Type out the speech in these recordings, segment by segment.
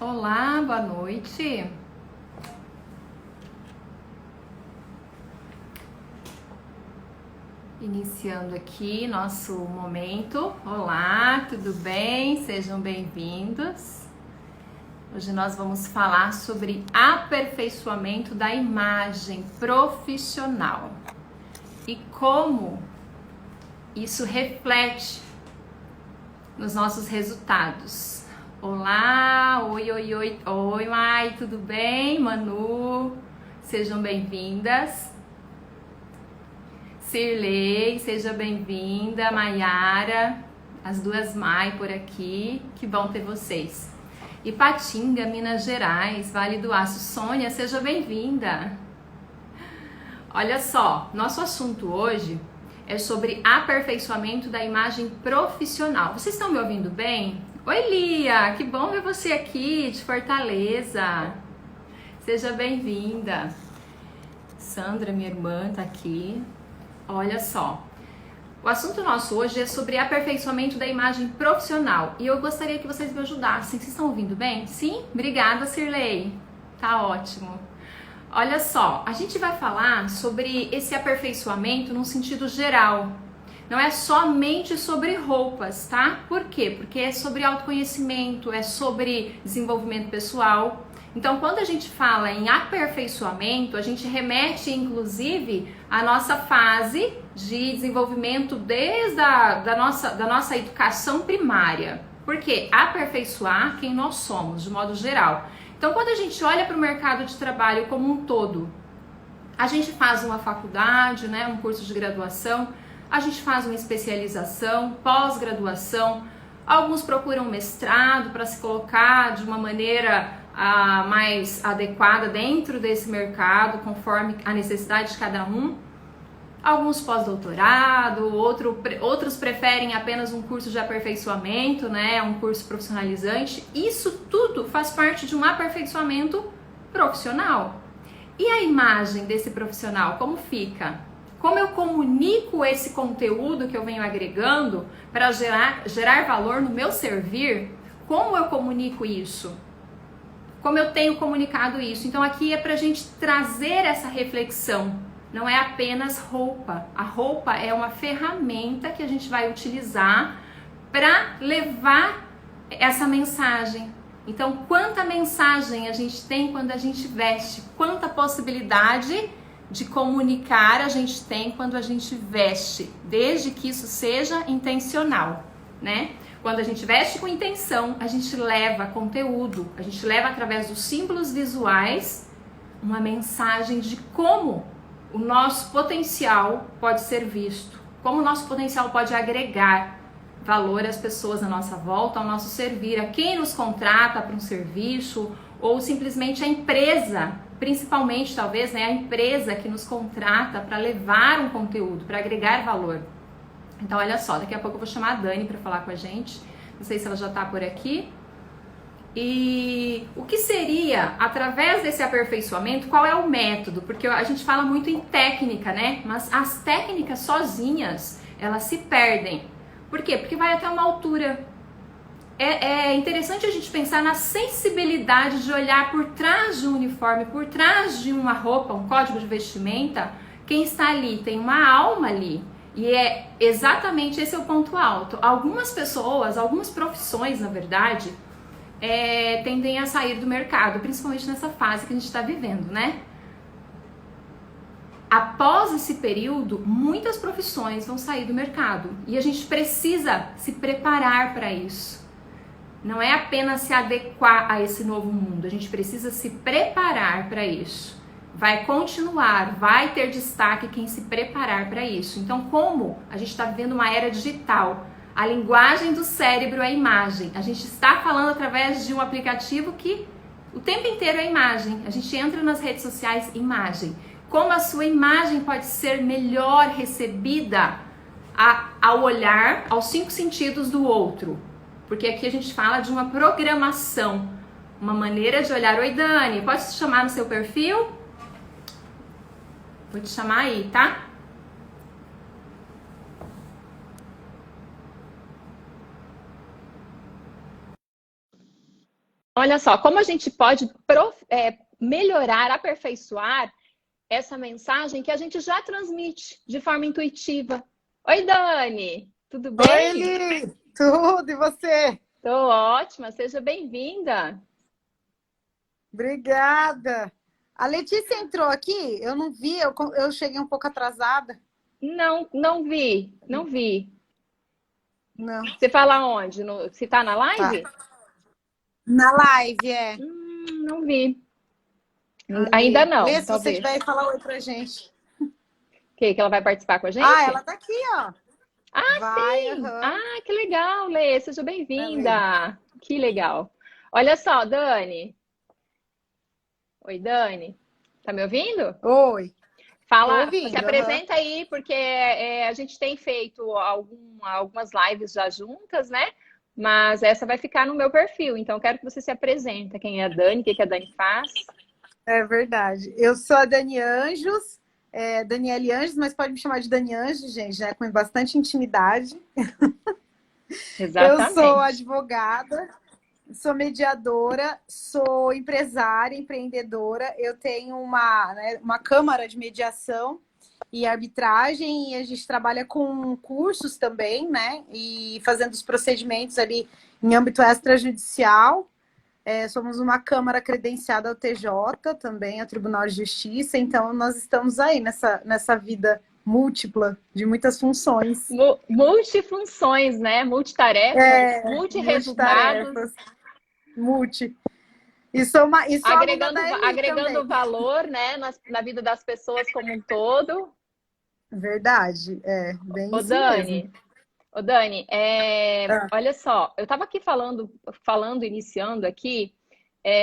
Olá, boa noite. Iniciando aqui nosso momento. Olá, tudo bem? Sejam bem-vindos. Hoje nós vamos falar sobre aperfeiçoamento da imagem profissional e como isso reflete nos nossos resultados. Olá, oi, Mai, tudo bem? Manu, sejam bem-vindas. Cirlei, seja bem-vinda. Maiara, as duas Mai por aqui, que bom ter vocês. Ipatinga, Minas Gerais, Vale do Aço. Sônia, seja bem-vinda. Olha só, nosso assunto hoje é sobre aperfeiçoamento da imagem profissional. Vocês estão me ouvindo bem? Oi, Lia, que bom ver você aqui de Fortaleza. Seja bem-vinda. Sandra, minha irmã, tá aqui. Olha só, o assunto nosso hoje é sobre aperfeiçoamento da imagem profissional e eu gostaria que vocês me ajudassem. Vocês estão ouvindo bem? Sim? Obrigada, Cirlei. Tá ótimo. Olha só, a gente vai falar sobre esse aperfeiçoamento num sentido geral. Não é somente sobre roupas, tá? Por quê? Porque é sobre autoconhecimento, é sobre desenvolvimento pessoal. Então, quando a gente fala em aperfeiçoamento, a gente remete, inclusive, à nossa fase de desenvolvimento desde da nossa educação primária. Por quê? Aperfeiçoar quem nós somos, de modo geral. Então, quando a gente olha para o mercado de trabalho como um todo, a gente faz uma faculdade, né, um curso de graduação, a gente faz uma especialização, pós-graduação, alguns procuram mestrado para se colocar de uma maneira mais adequada dentro desse mercado, conforme a necessidade de cada um. Alguns pós-doutorado, outros preferem apenas um curso de aperfeiçoamento, né, um curso profissionalizante. Isso tudo faz parte de um aperfeiçoamento profissional. E a imagem desse profissional, como fica? Como eu comunico esse conteúdo que eu venho agregando para gerar valor no meu servir? Como eu comunico isso? Como eu tenho comunicado isso? Então aqui é para a gente trazer essa reflexão. Não é apenas roupa. A roupa é uma ferramenta que a gente vai utilizar para levar essa mensagem. Então, quanta mensagem a gente tem quando a gente veste? Quanta possibilidade de comunicar a gente tem quando a gente veste, desde que isso seja intencional, né? Quando a gente veste com intenção, a gente leva conteúdo, a gente leva através dos símbolos visuais uma mensagem de como o nosso potencial pode ser visto, como o nosso potencial pode agregar valor às pessoas à nossa volta, ao nosso servir, a quem nos contrata para um serviço ou simplesmente a empresa, principalmente talvez, né, a empresa que nos contrata para levar um conteúdo, para agregar valor. Então, olha só, daqui a pouco eu vou chamar a Dani para falar com a gente. Não sei se ela já está por aqui. E o que seria, através desse aperfeiçoamento, qual é o método? Porque a gente fala muito em técnica, né? Mas as técnicas sozinhas, elas se perdem. Por quê? Porque vai até uma altura. É interessante a gente pensar na sensibilidade de olhar por trás de um uniforme, por trás de uma roupa, um código de vestimenta. Quem está ali tem uma alma ali. E é exatamente esse é o ponto alto. Algumas pessoas, algumas profissões, na verdade, tendem a sair do mercado, principalmente nessa fase que a gente está vivendo, né? Após esse período, muitas profissões vão sair do mercado. E a gente precisa se preparar para isso. Não é apenas se adequar a esse novo mundo, a gente precisa se preparar para isso. Vai continuar, vai ter destaque quem se preparar para isso. Então, como a gente está vivendo uma era digital, a linguagem do cérebro é a imagem. A gente está falando através de um aplicativo que o tempo inteiro é imagem. A gente entra nas redes sociais, imagem. Como a sua imagem pode ser melhor recebida ao olhar, aos 5 sentidos do outro? Porque aqui a gente fala de uma programação, uma maneira de olhar. Oi, Dani, pode te chamar no seu perfil? Vou te chamar aí, tá? Olha só, como a gente pode melhorar, aperfeiçoar essa mensagem que a gente já transmite de forma intuitiva. Oi, Dani, tudo Oi, bem? Eli! Tudo, e você? Tô ótima, seja bem-vinda. Obrigada. A Letícia entrou aqui, eu não vi, eu cheguei um pouco atrasada. Não, não vi, não vi. Não, Você fala onde? Se tá na tá. live? Na live, é. Não vi. A Ainda Lê. não, Lê, se você talvez. tiver aí, fala oi pra gente. Que ela vai participar com a Ah, gente? ela tá aqui, ó. Ah, Vai, sim! aham. Ah, que legal, Lê, seja Vai, Lê. bem-vinda. Que legal. Olha só, Dani. Oi, Dani. Tá me ouvindo? Oi, tô Fala, se ouvindo, aham. apresenta aí, porque a gente tem feito algumas lives já juntas, né? Mas essa vai ficar no meu perfil, então quero que você se apresente. Quem é a Dani, o que que a Dani faz? É verdade. Eu sou a Dani Anjos, Daniele Anjos, mas pode me chamar de Dani Anjos, gente, já é com bastante intimidade. Eu sou Exatamente. advogada. Sou mediadora, sou empresária, empreendedora. Eu tenho uma câmara de mediação e arbitragem e a gente trabalha com cursos também, né? E fazendo os procedimentos ali em âmbito extrajudicial. Somos uma câmara credenciada ao TJ também, ao Tribunal de Justiça. Então, nós estamos aí nessa vida múltipla de muitas funções. Multifunções, né? Multitarefas, multiresultados, Multitarefas, multi. E sou aluna da Eli agregando também. valor, né? Na vida das pessoas como um todo. Verdade, bem Ô, isso mesmo. Dani, Ô, Dani, Ah, olha só, eu estava aqui iniciando aqui,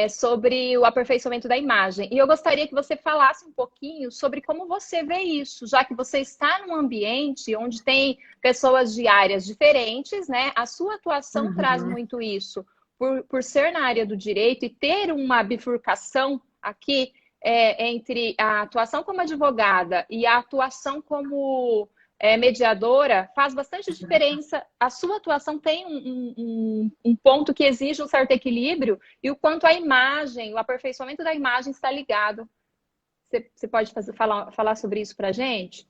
sobre o aperfeiçoamento da imagem. E eu gostaria que você falasse um pouquinho sobre como você vê isso, já que você está num ambiente onde tem pessoas de áreas diferentes, né? A sua atuação traz uhum. muito isso, por ser na área do direito e ter uma bifurcação aqui, entre a atuação como advogada e a atuação como mediadora, faz bastante diferença. A sua atuação tem um ponto que exige um certo equilíbrio e o quanto a imagem, o aperfeiçoamento da imagem está ligado. Você pode falar sobre isso para a gente?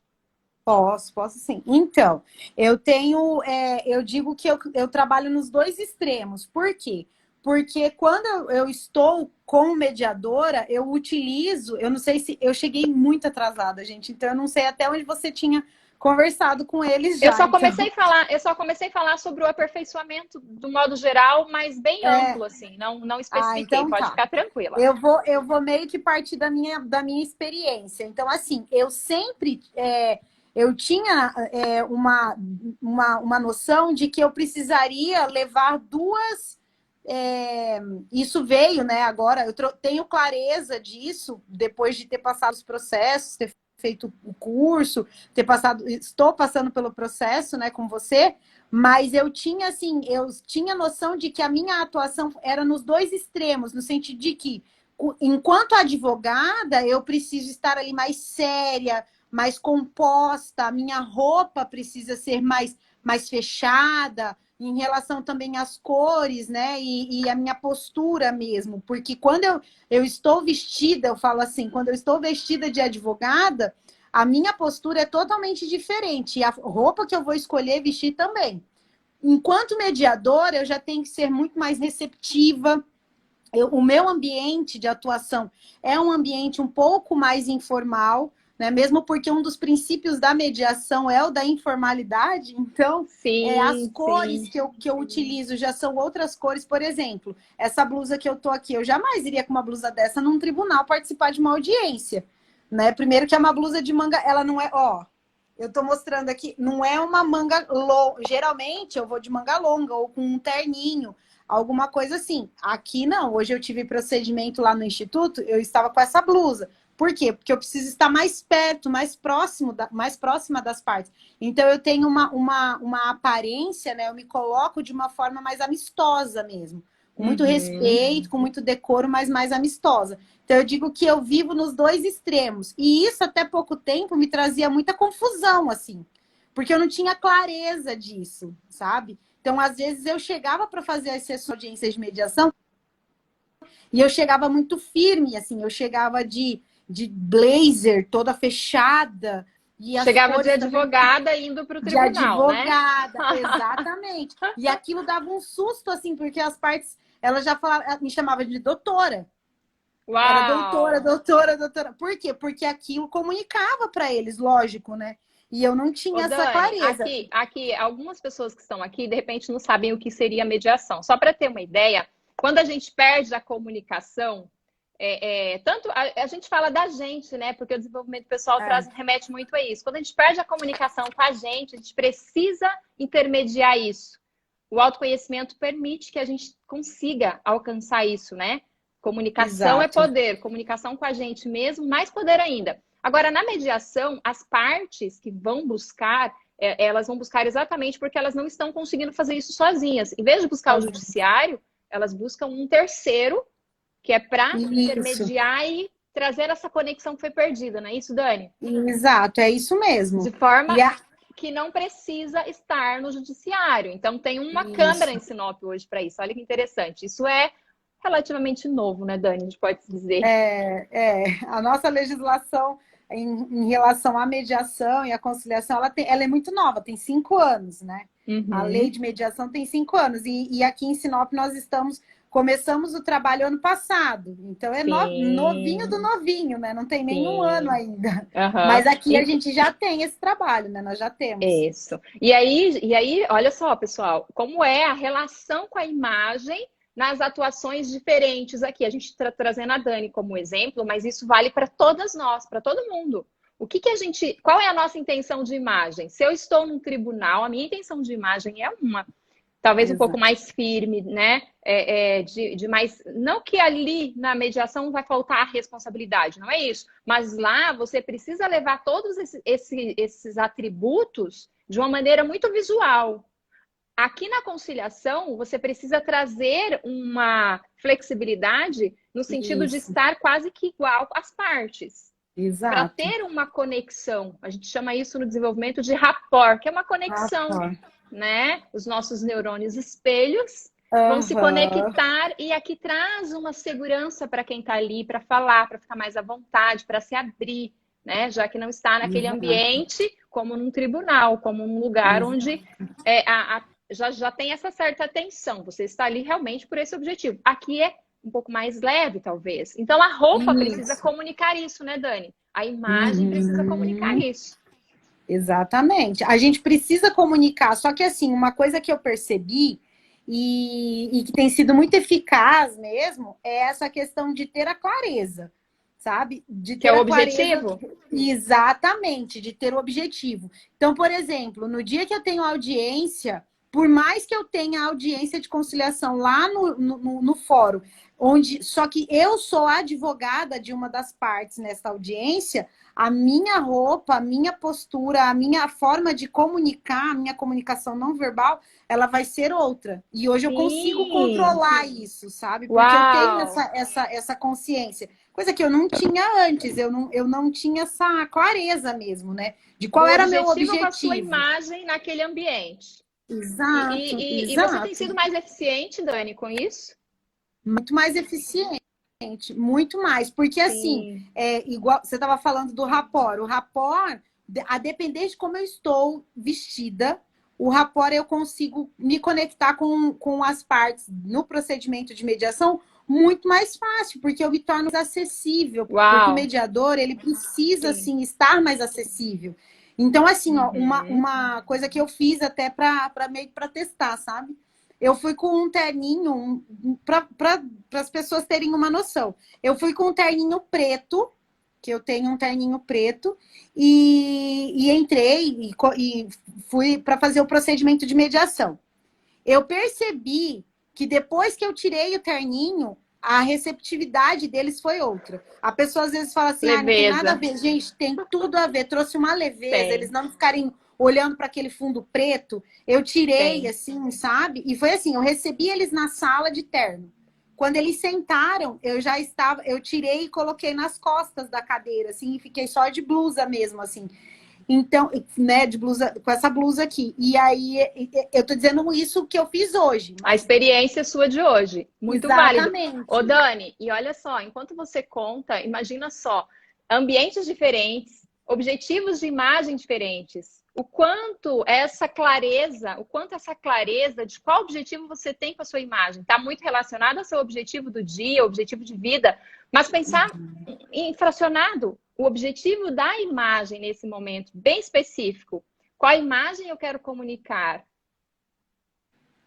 Posso sim. Então, eu digo que eu trabalho nos dois extremos. Por quê? Porque quando eu estou como mediadora, eu não sei se eu cheguei muito atrasada, gente, então eu não sei até onde você tinha conversado com eles Eu já, só então. comecei a falar, eu só comecei a falar sobre o aperfeiçoamento do modo geral, mas bem É, amplo, assim, não especifiquei, então pode tá. ficar tranquila. Eu vou meio que partir da minha experiência. Então, assim, eu tinha uma noção de que eu precisaria levar duas. Isso veio, né? Agora tenho clareza disso depois de ter passado os processos, ter feito o curso, estou passando pelo processo, né, com você. Mas eu tinha noção de que a minha atuação era nos dois extremos, no sentido de que enquanto advogada, eu preciso estar ali mais séria, mais composta, a minha roupa precisa ser mais fechada, em relação também às cores, né? E a minha postura mesmo. Porque quando eu estou vestida, eu falo assim, quando eu estou vestida de advogada, a minha postura é totalmente diferente. E a roupa que eu vou escolher vestir também. Enquanto mediadora, eu já tenho que ser muito mais receptiva, o meu ambiente de atuação é um ambiente um pouco mais informal, né? Mesmo porque um dos princípios da mediação é o da informalidade, então as Sim, cores sim. que eu utilizo já são outras cores. Por exemplo, essa blusa que eu tô aqui, eu jamais iria com uma blusa dessa num tribunal participar de uma audiência, né? Primeiro que é uma blusa de manga, ela não é, ó, eu tô mostrando aqui, não é uma manga longa. Geralmente eu vou de manga longa ou com um terninho, alguma coisa assim. Aqui não. Hoje eu tive procedimento lá no instituto, eu estava com essa blusa. Por quê? Porque eu preciso estar mais perto, mais próxima das partes. Então eu tenho uma aparência, né? Eu me coloco de uma forma mais amistosa mesmo. Com muito Uhum. respeito, com muito decoro, mas mais amistosa. Então eu digo que eu vivo nos dois extremos. E isso até pouco tempo me trazia muita confusão, assim. Porque eu não tinha clareza disso, sabe? Então, às vezes, eu chegava para fazer as sessões de audiências de mediação E eu chegava muito firme, assim, eu chegava de blazer, toda fechada. E as Chegava de cores advogada indo para o de tribunal, né? advogada, exatamente. E aquilo dava um susto, assim, porque as partes, ela já falava, ela me chamava de doutora. Era doutora, Uau! doutora, doutora. Por quê? Porque aquilo comunicava para eles, lógico, né? E eu não Ô, tinha essa Dani, clareza. aqui, algumas pessoas que estão aqui, de repente, não sabem o que seria mediação. Só para ter uma ideia, quando a gente perde a comunicação, tanto a gente fala da gente, né? Porque o desenvolvimento pessoal É, remete muito a isso. Quando a gente perde a comunicação com a gente precisa intermediar isso. O autoconhecimento permite que a gente consiga alcançar isso, né? Comunicação é exato. poder, comunicação com a gente mesmo, mais poder ainda. Agora, na mediação, as partes que vão buscar, elas vão buscar exatamente porque elas não estão conseguindo fazer isso sozinhas. Em vez de buscar o judiciário, elas buscam um terceiro, que é para Isso, intermediar e trazer essa conexão que foi perdida, não é isso, Dani? exato, é isso De mesmo. forma E a... que não precisa estar no judiciário. Então, tem uma câmara Isso. em Sinop hoje para isso. Olha que interessante. Isso é relativamente novo, né, Dani? A gente pode dizer. A nossa legislação em relação à mediação e à conciliação, ela é muito nova, tem 5 anos, né? A lei Uhum. de mediação tem 5 anos. E aqui em Sinop nós começamos o trabalho ano passado. Então é novinho do Sim, novinho, né? Não tem nenhum ano sim. ainda. Aham. Mas aqui a gente já tem esse trabalho, né? Nós já temos. Isso. E aí, olha só, pessoal, como é a relação com a imagem nas atuações diferentes aqui. A gente está trazendo a Dani como exemplo, mas isso vale para todas nós, para todo mundo. Qual é a nossa intenção de imagem? Se eu estou num tribunal, a minha intenção de imagem é uma. Talvez um pouco Exato. mais firme, né? De mais. Não que ali na mediação vai faltar a responsabilidade, não é isso. Mas lá você precisa levar todos esses atributos de uma maneira muito visual. Aqui na conciliação, você precisa trazer uma flexibilidade no sentido de Isso. estar quase que igual às partes. Para Exato. ter uma conexão, a gente chama isso no desenvolvimento de rapport, que é uma Ah, conexão, tá. né? Os nossos neurônios espelhos vão se Aham. conectar e aqui traz uma segurança para quem está ali para falar, para ficar mais à vontade, para se abrir, né? Já que não está naquele Exato. ambiente como num tribunal, como num lugar onde já tem essa certa tensão. Você está ali realmente por esse objetivo. Aqui é um pouco mais leve, talvez. Então a roupa precisa Isso. comunicar isso, né, Dani? A imagem precisa comunicar Uhum. isso. Exatamente. A gente precisa comunicar, só que assim, uma coisa que eu percebi e que tem sido muito eficaz mesmo é essa questão de ter a clareza, sabe? De Que é ter o a clareza, objetivo? exatamente, de ter o objetivo. Então, por exemplo, no dia que eu tenho audiência, por mais que eu tenha audiência de conciliação lá no fórum, só que eu sou advogada de uma das partes nessa audiência, a minha roupa, a minha postura, a minha forma de comunicar, a minha comunicação não verbal, ela vai ser outra. E hoje eu consigo Sim. controlar isso, sabe? Porque eu tenho Uau! essa consciência. Coisa que eu não tinha antes, eu não tinha essa clareza mesmo, né? De Do qual era meu objetivo com a sua objetivo. imagem naquele ambiente. Exato, E você tem exato. sido mais eficiente, Dani, com isso? Muito mais eficiente. Muito mais, porque assim, Sim. igual você estava falando do rapport. O rapport, a depender de como eu estou vestida, o rapport eu consigo me conectar com as partes no procedimento de mediação muito mais fácil, porque eu me torno mais acessível, porque o Uau! mediador ele precisa Sim. assim estar mais acessível. Então, assim, ó, Uhum. uma coisa que eu fiz até para meio para testar, sabe? Eu fui com um terninho, para as pessoas terem uma noção. Eu fui com um terninho preto, que eu tenho um terninho preto, e entrei e fui para fazer o procedimento de mediação. Eu percebi que depois que eu tirei o terninho, a receptividade deles foi outra. A pessoa às vezes fala assim: ah, não tem nada a Leveza. ver. Gente, tem tudo a ver. Trouxe uma leveza, eles Tem, não ficarem olhando para aquele fundo preto. Eu tirei, tem. assim, sabe? E foi assim: eu recebi eles na sala de terno. Quando eles sentaram, eu tirei e coloquei nas costas da cadeira, assim, e fiquei só de blusa mesmo, assim. Então, né, de blusa, com essa blusa aqui. E aí, eu tô dizendo isso que eu fiz hoje. A experiência sua de hoje, muito válido. Ô, Exatamente. Dani, e olha só, enquanto você conta, imagina só, ambientes diferentes, objetivos de imagem diferentes. O quanto essa clareza de qual objetivo você tem com a sua imagem está muito relacionado ao seu objetivo do dia, objetivo de vida, mas pensar em fracionado, o objetivo da imagem nesse momento bem específico. Qual imagem eu quero comunicar?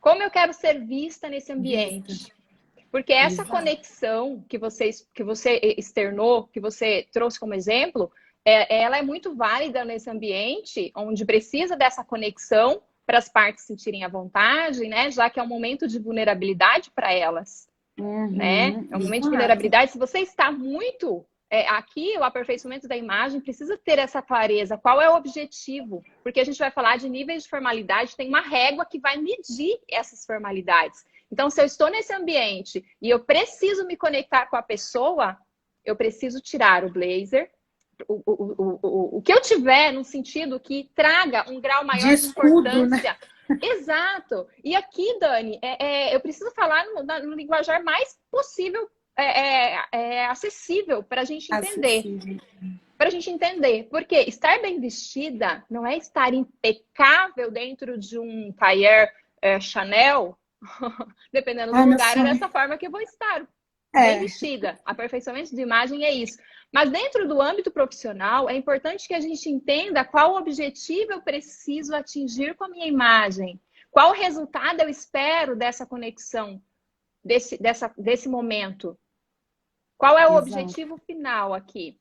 Como eu quero ser vista nesse ambiente? Porque essa conexão que você externou, que você trouxe como exemplo, ela é muito válida nesse ambiente, onde precisa dessa conexão para as partes sentirem à vontade, né? Já que é um momento de vulnerabilidade para elas, né? É um momento de vulnerabilidade. Se você está muito aqui, o aperfeiçoamento da imagem precisa ter essa clareza. Qual é o objetivo? Porque a gente vai falar de níveis de formalidade, tem uma régua que vai medir essas formalidades. Então, se eu estou nesse ambiente e eu preciso me conectar com a pessoa, eu preciso tirar o blazer, o que eu tiver no sentido que traga um grau maior de importância. Né? Exato. E aqui, Dani, eu preciso falar no linguajar mais possível, acessível para a gente entender. Para a gente entender. Porque estar bem vestida não é estar impecável dentro de um tailleur Chanel, dependendo do lugar, é dessa forma que eu vou estar. Bem vestida. Aperfeiçoamento de imagem é isso. Mas dentro do âmbito profissional, é importante que a gente entenda qual objetivo eu preciso atingir com a minha imagem. Qual resultado eu espero dessa conexão, desse momento. Qual é o objetivo final aqui?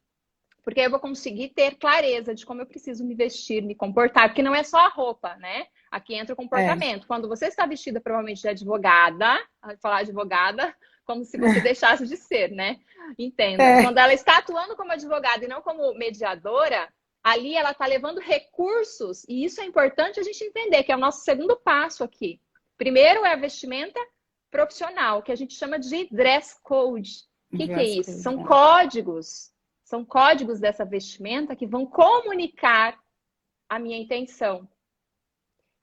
Porque eu vou conseguir ter clareza de como eu preciso me vestir, me comportar. Porque não é só a roupa, né? Aqui entra o comportamento. Quando você está vestida provavelmente de advogada, falar advogada, como se você deixasse de ser, né? Entenda. Quando ela está atuando como advogada e não como mediadora, ali ela está levando recursos, e isso é importante a gente entender, que é o nosso segundo passo aqui. Primeiro é a vestimenta profissional, que a gente chama de dress code. O que é isso? São códigos. São códigos dessa vestimenta que vão comunicar a minha intenção.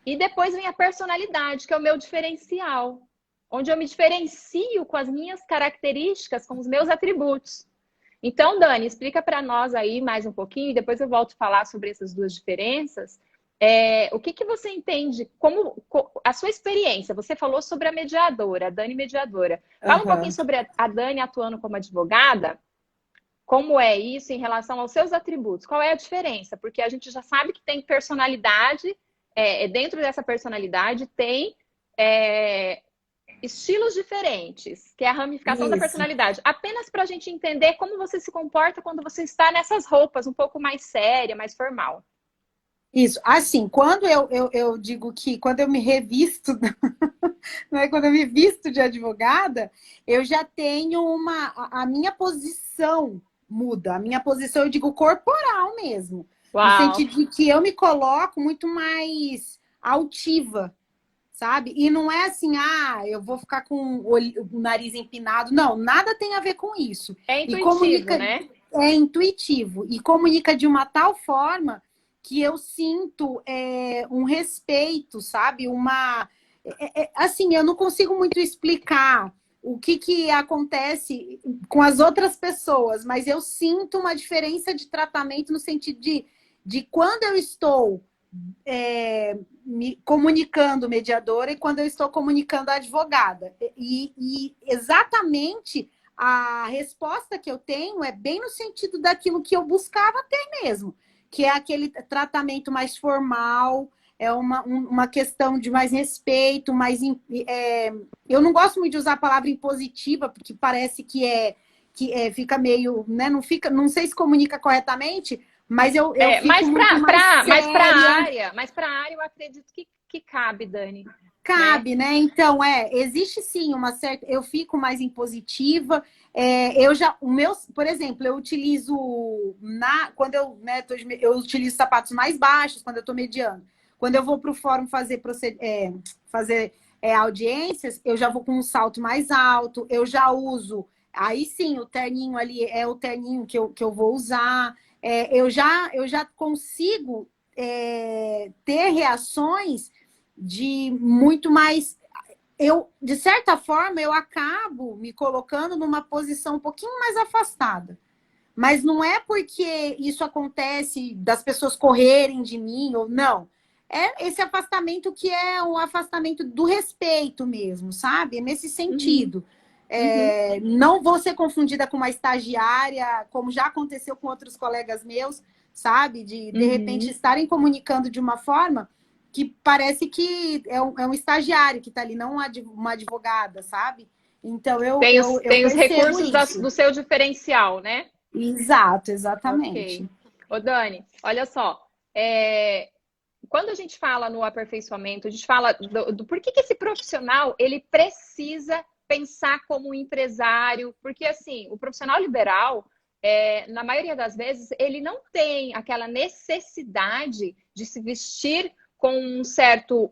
E depois vem a personalidade, que é o meu diferencial. Onde eu me diferencio com as minhas características, com os meus atributos. Então, Dani, explica para nós aí mais um pouquinho, e depois eu volto a falar sobre essas duas diferenças. O que você entende, como a sua experiência? Você falou sobre a mediadora, a Dani mediadora. Fala um pouquinho sobre a Dani atuando como advogada. Como é isso em relação aos seus atributos? Qual é a diferença? Porque a gente já sabe que tem personalidade, dentro dessa personalidade tem estilos diferentes, que é a ramificação da personalidade. Apenas para a gente entender como você se comporta quando você está nessas roupas um pouco mais séria, mais formal. Isso. Assim, quando eu digo que quando eu me revisto, né, quando eu me visto de advogada, eu já tenho a minha posição muda. A minha posição, eu digo, corporal mesmo. Uau. No sentido de que eu me coloco muito mais altiva, sabe? E não é assim, eu vou ficar com o nariz empinado. Não, nada tem a ver com isso. É intuitivo, né? É intuitivo. E comunica de uma tal forma que eu sinto um respeito, sabe? Assim, eu não consigo muito explicar o que acontece com as outras pessoas, mas eu sinto uma diferença de tratamento no sentido de quando eu estou me comunicando mediadora e quando eu estou comunicando advogada. E exatamente a resposta que eu tenho é bem no sentido daquilo que eu buscava ter mesmo, que é aquele tratamento mais formal, é uma questão de mais respeito, mais... eu não gosto muito de usar a palavra impositiva, porque parece que fica meio... Né, não sei se comunica corretamente, mas eu fico mais para a área eu acredito que cabe, Dani. Cabe, né? Então, existe sim uma certa... Eu fico mais impositiva. Por exemplo, eu utilizo quando eu utilizo sapatos mais baixos quando eu estou mediando. Quando eu vou para o fórum fazer audiências, eu já vou com um salto mais alto, eu já uso. Aí sim, o terninho ali é o terninho que eu vou usar. Eu já consigo ter reações de muito mais... de certa forma, eu acabo me colocando numa posição um pouquinho mais afastada. Mas não é porque isso acontece das pessoas correrem de mim ou não. É esse afastamento que é um afastamento do respeito mesmo, sabe? É nesse sentido. Não vou ser confundida com uma estagiária, como já aconteceu com outros colegas meus, sabe? De repente estarem comunicando de uma forma que parece que é um estagiário que está ali, não uma advogada, sabe? Então eu tem os percebo recursos do seu diferencial, né? Exato, exatamente. Ok. Ô, Dani, olha só. Quando a gente fala no aperfeiçoamento, a gente fala do porquê que esse profissional ele precisa pensar como um empresário, porque assim, o profissional liberal, na maioria das vezes, ele não tem aquela necessidade de se vestir com um certo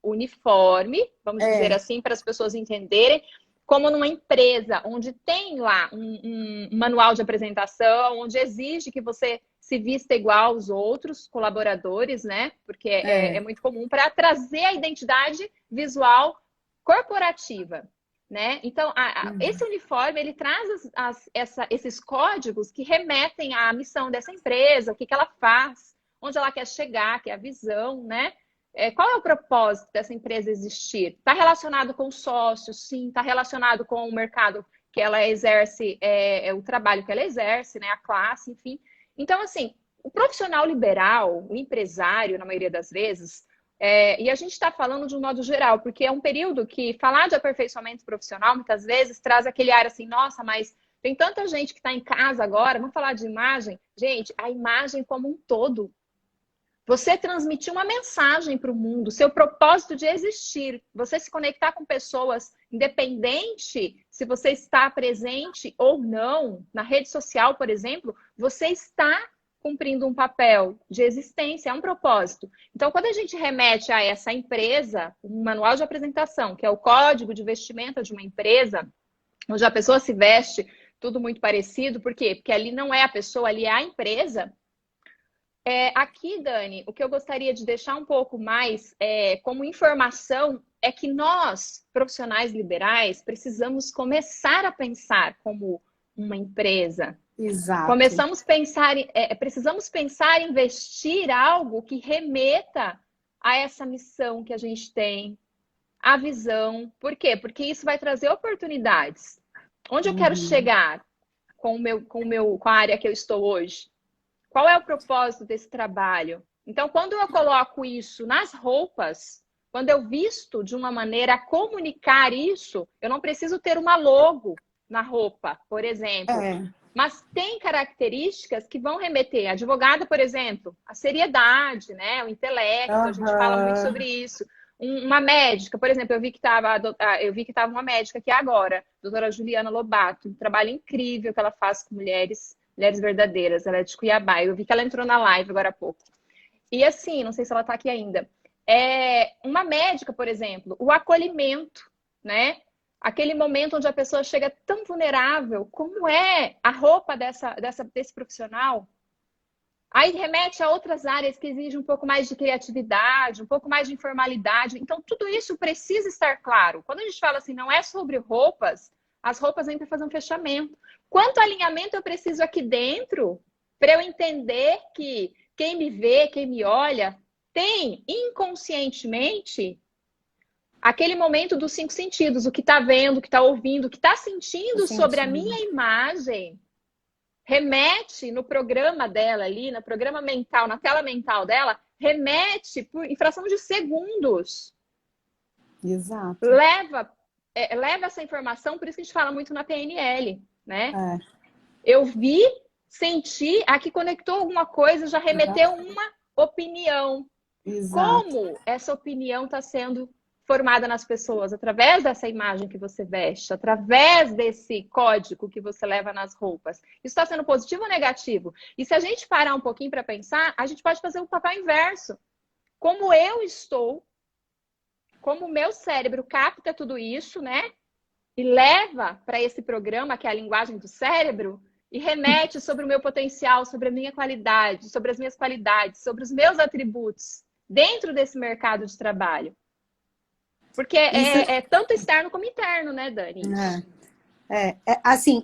uniforme, vamos dizer assim, para as pessoas entenderem, como numa empresa, onde tem lá um manual de apresentação, onde exige que você se vista igual aos outros colaboradores, né? Porque é muito comum para trazer a identidade visual corporativa, né? Então, esse uniforme, ele traz esses códigos que remetem à missão dessa empresa, o que ela faz, onde ela quer chegar, que é a visão, né? Qual é o propósito dessa empresa existir? Está relacionado com os sócios, sim. Está relacionado com o mercado que ela exerce, o trabalho que ela exerce, né? A classe, enfim. Então, assim, o profissional liberal, o empresário, na maioria das vezes, e a gente está falando de um modo geral, porque é um período que falar de aperfeiçoamento profissional, muitas vezes, traz aquele ar assim, nossa, mas tem tanta gente que está em casa agora, vamos falar de imagem? Gente, a imagem como um todo. Você transmitir uma mensagem para o mundo, seu propósito de existir, você se conectar com pessoas, independente se você está presente ou não, na rede social, por exemplo, você está cumprindo um papel de existência, é um propósito. Então, quando a gente remete a essa empresa, um manual de apresentação, que é o código de vestimenta de uma empresa, onde a pessoa se veste tudo muito parecido, por quê? Porque ali não é a pessoa, ali é a empresa. Aqui, Dani, o que eu gostaria de deixar um pouco mais como informação é que nós, profissionais liberais, precisamos começar a pensar como uma empresa. Exato. Precisamos pensar em investir algo que remeta a essa missão que a gente tem, a visão. Por quê? Porque isso vai trazer oportunidades. Onde eu quero chegar com a área que eu estou hoje? Qual é o propósito desse trabalho? Então, quando eu coloco isso nas roupas, quando eu visto de uma maneira a comunicar isso, eu não preciso ter uma logo na roupa, por exemplo. Mas tem características que vão remeter. A advogada, por exemplo, a seriedade, né? O intelecto, a gente fala muito sobre isso. Uma médica, por exemplo, eu vi que estava uma médica aqui agora, doutora Juliana Lobato, um trabalho incrível que ela faz com mulheres verdadeiras, ela é de Cuiabá. Eu vi que ela entrou na live agora há pouco. E assim, não sei se ela está aqui ainda. Uma médica, por exemplo, o acolhimento, né? Aquele momento onde a pessoa chega tão vulnerável, como é a roupa desse profissional? Aí remete a outras áreas que exigem um pouco mais de criatividade, um pouco mais de informalidade. Então, tudo isso precisa estar claro. Quando a gente fala assim, não é sobre roupas, as roupas vêm para fazer um fechamento. Quanto alinhamento eu preciso aqui dentro para eu entender que quem me vê, quem me olha, tem inconscientemente aquele momento dos 5 sentidos, o que está vendo, o que está ouvindo, o que está sentindo sobre a minha imagem, remete no programa dela ali, no programa mental, na tela mental dela, remete em fração de segundos. Exato. Leva essa informação, por isso que a gente fala muito na PNL, né? Eu vi, senti, aqui conectou alguma coisa, já remeteu uma opinião. Exato. Como essa opinião está sendo formada nas pessoas? Através dessa imagem que você veste, através desse código que você leva nas roupas. Isso está sendo positivo ou negativo? E se a gente parar um pouquinho para pensar, a gente pode fazer o papel inverso. Como eu estou, como o meu cérebro capta tudo isso, né? E leva para esse programa, que é a linguagem do cérebro, e remete sobre o meu potencial, sobre a minha qualidade, sobre as minhas qualidades, sobre os meus atributos dentro desse mercado de trabalho. Porque Isso, é tanto externo como interno, né, Dani? assim,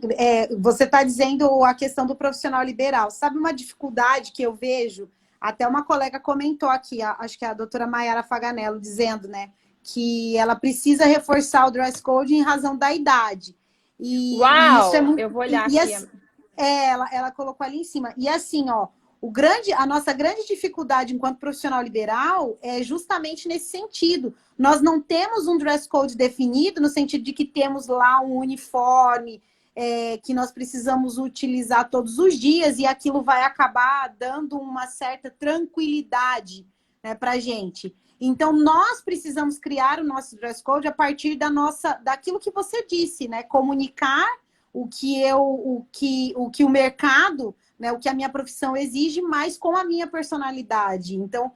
você está dizendo a questão do profissional liberal. Sabe uma dificuldade que eu vejo? Até uma colega comentou aqui, acho que é a doutora Maiara Faganello, dizendo, né, que ela precisa reforçar o dress code em razão da idade. E isso é Uau! muito. Eu vou olhar E aqui. ela colocou ali em cima. E assim, ó, a nossa grande dificuldade enquanto profissional liberal é justamente nesse sentido. Nós não temos um dress code definido, no sentido de que temos lá um uniforme que nós precisamos utilizar todos os dias, e aquilo vai acabar dando uma certa tranquilidade, né, para a gente. Então, nós precisamos criar o nosso dress code a partir daquilo que você disse, né? Comunicar o que o mercado, né, o que a minha profissão exige, mas com a minha personalidade. Então,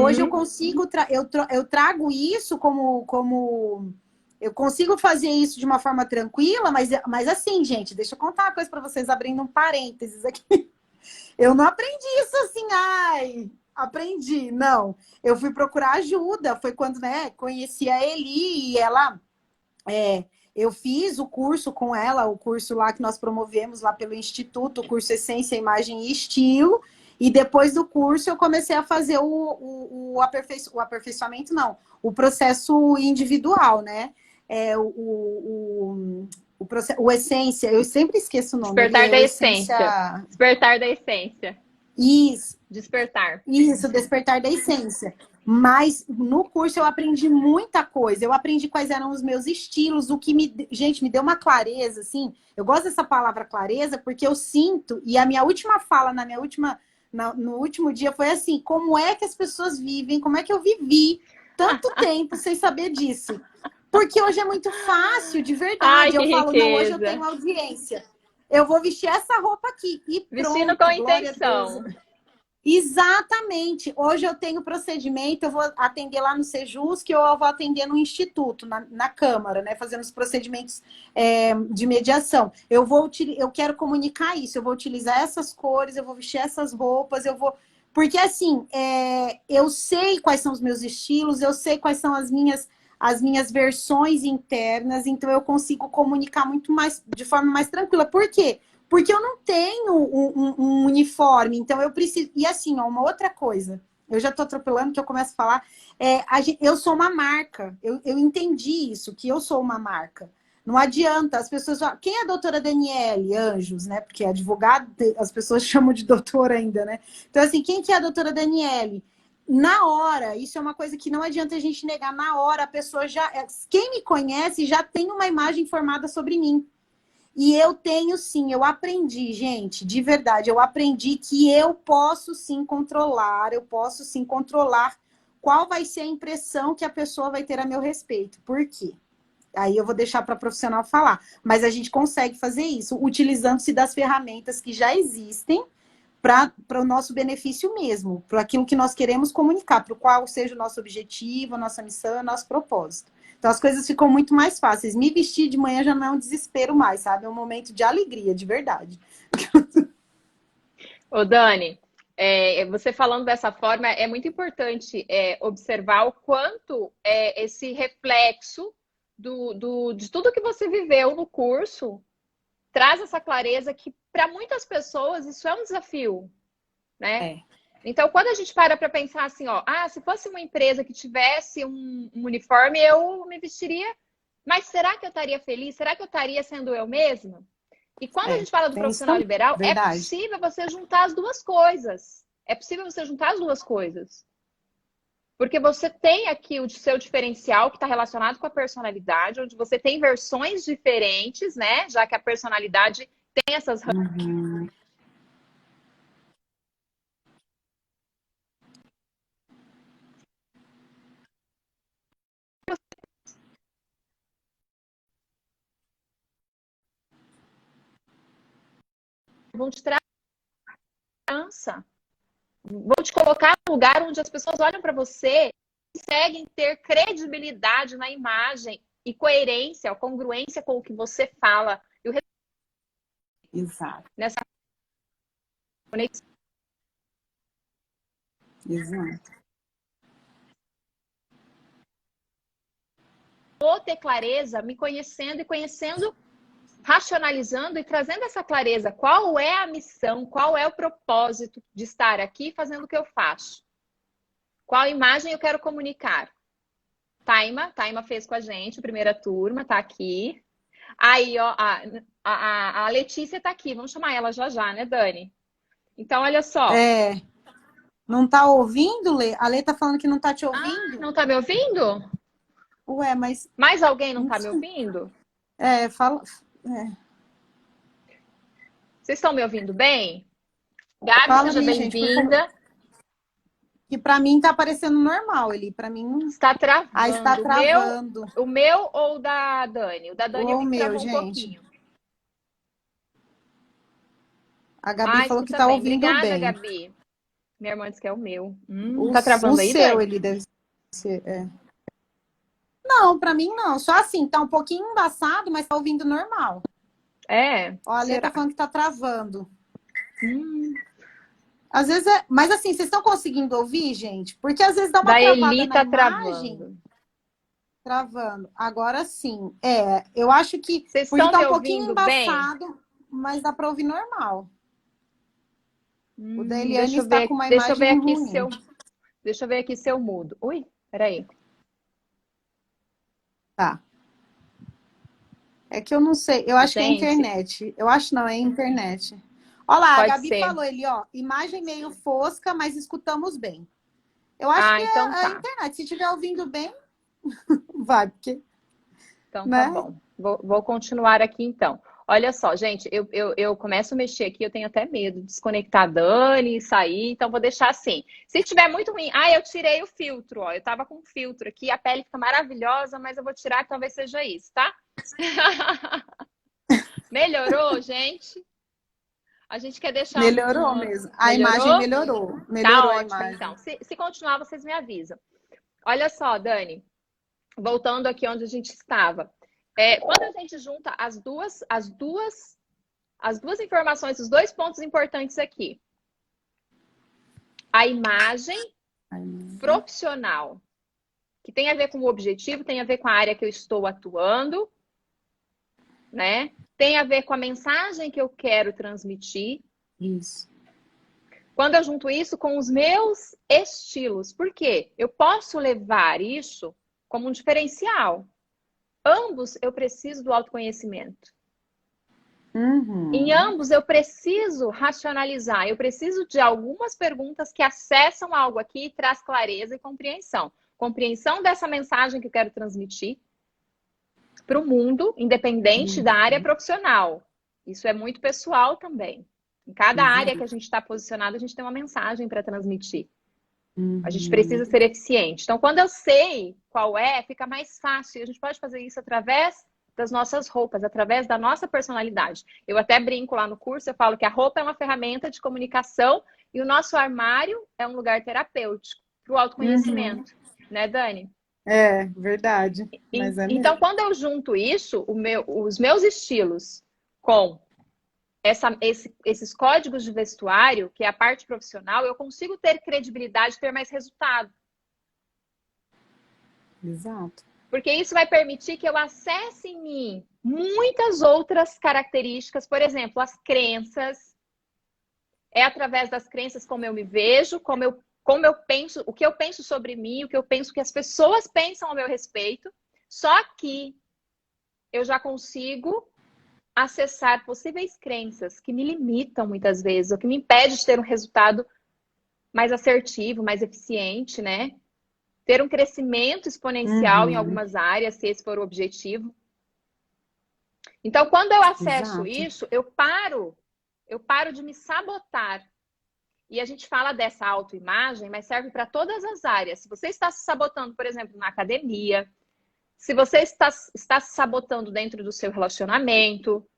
hoje eu consigo, eu trago isso como eu consigo fazer isso de uma forma tranquila, mas assim, gente, deixa eu contar uma coisa para vocês, abrindo um parênteses aqui. Eu não aprendi isso assim, aprendi, não. Eu fui procurar ajuda, foi quando, né, conheci a Eli e ela... eu fiz o curso com ela, o curso lá que nós promovemos lá pelo Instituto, o curso Essência, Imagem e Estilo, e depois do curso eu comecei a fazer o aperfeiçoamento, não, o processo individual, né? O Essência, eu sempre esqueço o nome. Despertar da essência. Despertar da essência. Isso. Despertar. Isso, despertar da essência. Mas no curso eu aprendi muita coisa. Eu aprendi quais eram os meus estilos, o que gente, me deu uma clareza, assim. Eu gosto dessa palavra clareza porque eu sinto, e a minha última fala no último dia foi assim: como é que as pessoas vivem, como é que eu vivi tanto tempo sem saber disso? Porque hoje é muito fácil, de verdade. Ai, eu falo, riqueza. não, hoje eu tenho audiência. Eu vou vestir essa roupa aqui e pronto. Vestindo com intenção. Exatamente. Hoje eu tenho procedimento, eu vou atender lá no Sejusc ou eu vou atender no Instituto, na Câmara, né? Fazendo os procedimentos de mediação. Eu quero comunicar isso, eu vou utilizar essas cores, eu vou vestir essas roupas, Porque assim, eu sei quais são os meus estilos, eu sei quais são as minhas versões internas, então eu consigo comunicar muito mais, de forma mais tranquila. Por quê? Porque eu não tenho um uniforme, então eu preciso... E assim, ó, uma outra coisa, eu já tô atropelando que eu começo a falar, eu sou uma marca, eu entendi isso, que eu sou uma marca. Não adianta, as pessoas falam, quem é a doutora Daniele Anjos, né? Porque advogado, as pessoas chamam de doutora ainda, né? Então assim, quem que é a doutora Daniele? Na hora, isso é uma coisa que não adianta a gente negar, na hora a pessoa já... Quem me conhece já tem uma imagem formada sobre mim. E eu tenho sim, eu aprendi, gente, de verdade, eu aprendi que eu posso sim controlar qual vai ser a impressão que a pessoa vai ter a meu respeito. Por quê? Aí eu vou deixar para profissional falar. Mas a gente consegue fazer isso, utilizando-se das ferramentas que já existem para o nosso benefício mesmo, para aquilo que nós queremos comunicar, para o qual seja o nosso objetivo, a nossa missão, o nosso propósito. Então as coisas ficam muito mais fáceis. Me vestir de manhã já não é um desespero mais, sabe? É um momento de alegria, de verdade. Ô, Dani, você falando dessa forma, é muito importante observar o quanto esse reflexo de tudo que você viveu no curso traz essa clareza que, para muitas pessoas, isso é um desafio, né? Então, quando a gente para pensar assim, ó, se fosse uma empresa que tivesse um uniforme, eu me vestiria, mas será que eu estaria feliz? Será que eu estaria sendo eu mesma? E quando a gente fala do profissional liberal, verdade. é possível você juntar as duas coisas. É possível você juntar as duas coisas. Porque você tem aqui o seu diferencial que está relacionado com a personalidade, onde você tem versões diferentes, né? Já que a personalidade tem essas... Vão te trazer segurança. Vão te colocar num lugar onde as pessoas olham para você e conseguem ter credibilidade na imagem e coerência, congruência com o que você fala. Exato, nessa conexão. exato. Vou ter clareza me conhecendo e conhecendo, racionalizando e trazendo essa clareza. Qual é a missão, qual é o propósito de estar aqui fazendo o que eu faço? Qual imagem eu quero comunicar? Taima fez com a gente, primeira turma, tá aqui. Aí, ó, a Letícia tá aqui, vamos chamar ela já já, né, Dani? Então, olha só. Não tá ouvindo, Lê? A Lê tá falando que não tá te ouvindo? Não tá me ouvindo? Ué, mas... Mais alguém não Não tá me sei. ouvindo? Fala... Vocês estão me ouvindo bem? Gabi, Fala seja aí, gente, por favor. bem-vinda. Que pra mim tá aparecendo normal ali. Pra mim... Está está travando. travando. O meu ou o da Dani? O da Dani eu Ou o vi que meu, travou um gente. pouquinho. A Gabi falou que Escuta tá bem. ouvindo Obrigada, bem. Gabi. Minha irmã disse que é o meu. O Tá travando aí, seu, Dani? ele deve ser... Não, pra mim não. Só assim, tá um pouquinho embaçado, mas tá ouvindo normal. Ó, a Lê tá falando que tá travando. Às vezes Mas assim, vocês estão conseguindo ouvir, gente? Porque às vezes dá uma Da travada Eli na tá imagem. Travando. Agora sim. Eu acho que... Vocês Porque estão tá me um pouquinho ouvindo bem? embaçado, mas dá pra ouvir normal. O da Eliane Deixa eu está ver, com uma deixa eu ver imagem aqui ruim. deixa eu ver aqui se eu mudo. Ui, peraí. Tá. É que eu não sei. Eu acho que é Gente, internet. Eu acho não, é internet. Olha lá, a pode Gabi ser. falou ali, ó. Imagem meio fosca, mas escutamos bem. Eu acho que então é a tá. internet. Se estiver ouvindo bem, vai, porque... Então né? tá bom. Vou continuar aqui então. Olha só, gente, eu começo a mexer aqui, eu tenho até medo de desconectar a Dani e sair, então vou deixar assim. Se tiver muito ruim, eu tirei o filtro, ó. Eu tava com um filtro aqui, a pele fica maravilhosa, mas eu vou tirar, talvez seja isso, tá? Melhorou, gente? A gente quer deixar Melhorou mesmo. A Melhorou? imagem melhorou. Tá Melhorou a ótimo, imagem. então. Se continuar, vocês me avisam. Olha só, Dani, voltando aqui onde a gente estava. Quando a gente junta as duas informações, os dois pontos importantes aqui. A imagem profissional, que tem a ver com o objetivo, tem a ver com a área que eu estou atuando, né? Tem a ver com a mensagem que eu quero transmitir. Isso. Quando eu junto isso com os meus estilos, por quê? Eu posso levar isso como um diferencial. Ambos eu preciso do autoconhecimento. Em ambos eu preciso racionalizar, eu preciso de algumas perguntas que acessam algo aqui e traz clareza e compreensão. Compreensão dessa mensagem que eu quero transmitir para o mundo, independente da área profissional. Isso é muito pessoal também. Em cada área que a gente está posicionado, a gente tem uma mensagem para transmitir. A gente precisa ser eficiente. Então, quando eu sei qual fica mais fácil. A gente pode fazer isso através das nossas roupas, através da nossa personalidade. Eu até brinco lá no curso, eu falo que a roupa é uma ferramenta de comunicação e o nosso armário é um lugar terapêutico para o autoconhecimento. Né, Dani? É, verdade. Mas então, quando eu junto isso, os meus estilos com esses códigos de vestuário, que é a parte profissional, eu consigo ter credibilidade, ter mais resultado. Exato. Porque isso vai permitir que eu acesse em mim muitas outras características, por exemplo, as crenças. É através das crenças como eu me vejo, como eu penso, o que eu penso sobre mim, o que eu penso que as pessoas pensam ao meu respeito. Só que eu já consigo acessar possíveis crenças que me limitam muitas vezes, ou que me impedem de ter um resultado mais assertivo, mais eficiente, né? Ter um crescimento exponencial em algumas áreas, se esse for o objetivo. Então, quando eu acesso isso, eu paro de me sabotar. E a gente fala dessa autoimagem, mas serve para todas as áreas. Se você está se sabotando, por exemplo, na academia, se você está se sabotando dentro do seu relacionamento,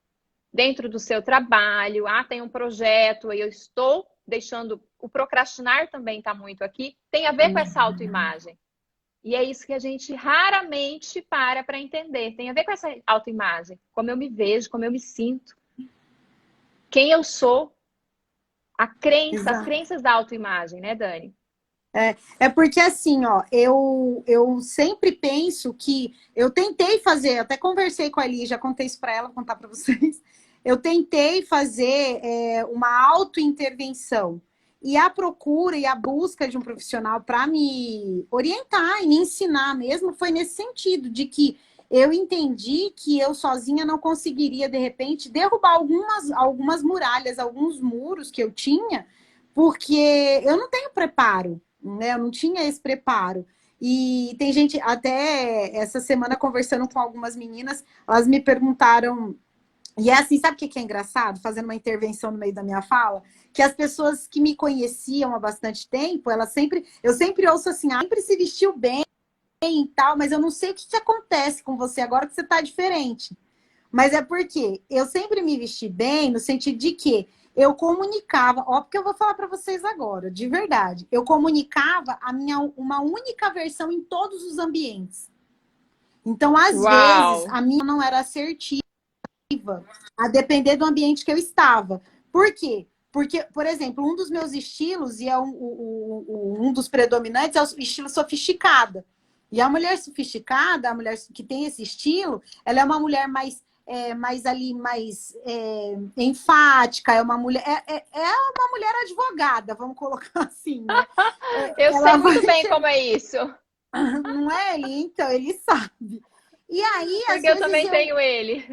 dentro do seu trabalho, tem um projeto e eu estou deixando... O procrastinar também está muito aqui, tem a ver com essa autoimagem. E é isso que a gente raramente para entender. Tem a ver com essa autoimagem. Como eu me vejo, como eu me sinto. quem eu sou, Exato. as crenças da autoimagem, né, Dani? É porque assim, ó, eu sempre penso que eu tentei fazer, até conversei com a Eli, já contei isso para ela, vou contar para vocês. Eu tentei fazer uma autointervenção e a procura e a busca de um profissional para me orientar e me ensinar mesmo foi nesse sentido, de que eu entendi que eu sozinha não conseguiria, de repente, derrubar algumas muralhas, alguns muros que eu tinha, porque eu não tenho preparo, né? Eu não tinha esse preparo. E tem gente, até essa semana, conversando com algumas meninas, elas me perguntaram. E é assim, sabe o que é engraçado? Fazendo uma intervenção no meio da minha fala, que as pessoas que me conheciam há bastante tempo, eu sempre ouço assim, sempre se vestiu bem e tal, mas eu não sei o que acontece com você agora que você tá diferente. Mas é porque eu sempre me vesti bem, no sentido de que eu comunicava, ó, porque eu vou falar para vocês agora, de verdade. Eu comunicava uma única versão em todos os ambientes. Então, às vezes, Uau! a minha não era assertiva, a depender do ambiente que eu estava. Por quê? Porque, por exemplo, um dos meus estilos, e é um dos predominantes, é o estilo sofisticada. E a mulher sofisticada, a mulher que tem esse estilo, ela é uma mulher mais enfática, é uma mulher, uma mulher advogada, vamos colocar assim, né? Eu sei Ela muito vai, bem como é isso, não é ele? Então, ele sabe. E aí, às porque eu vezes também eu tenho ele.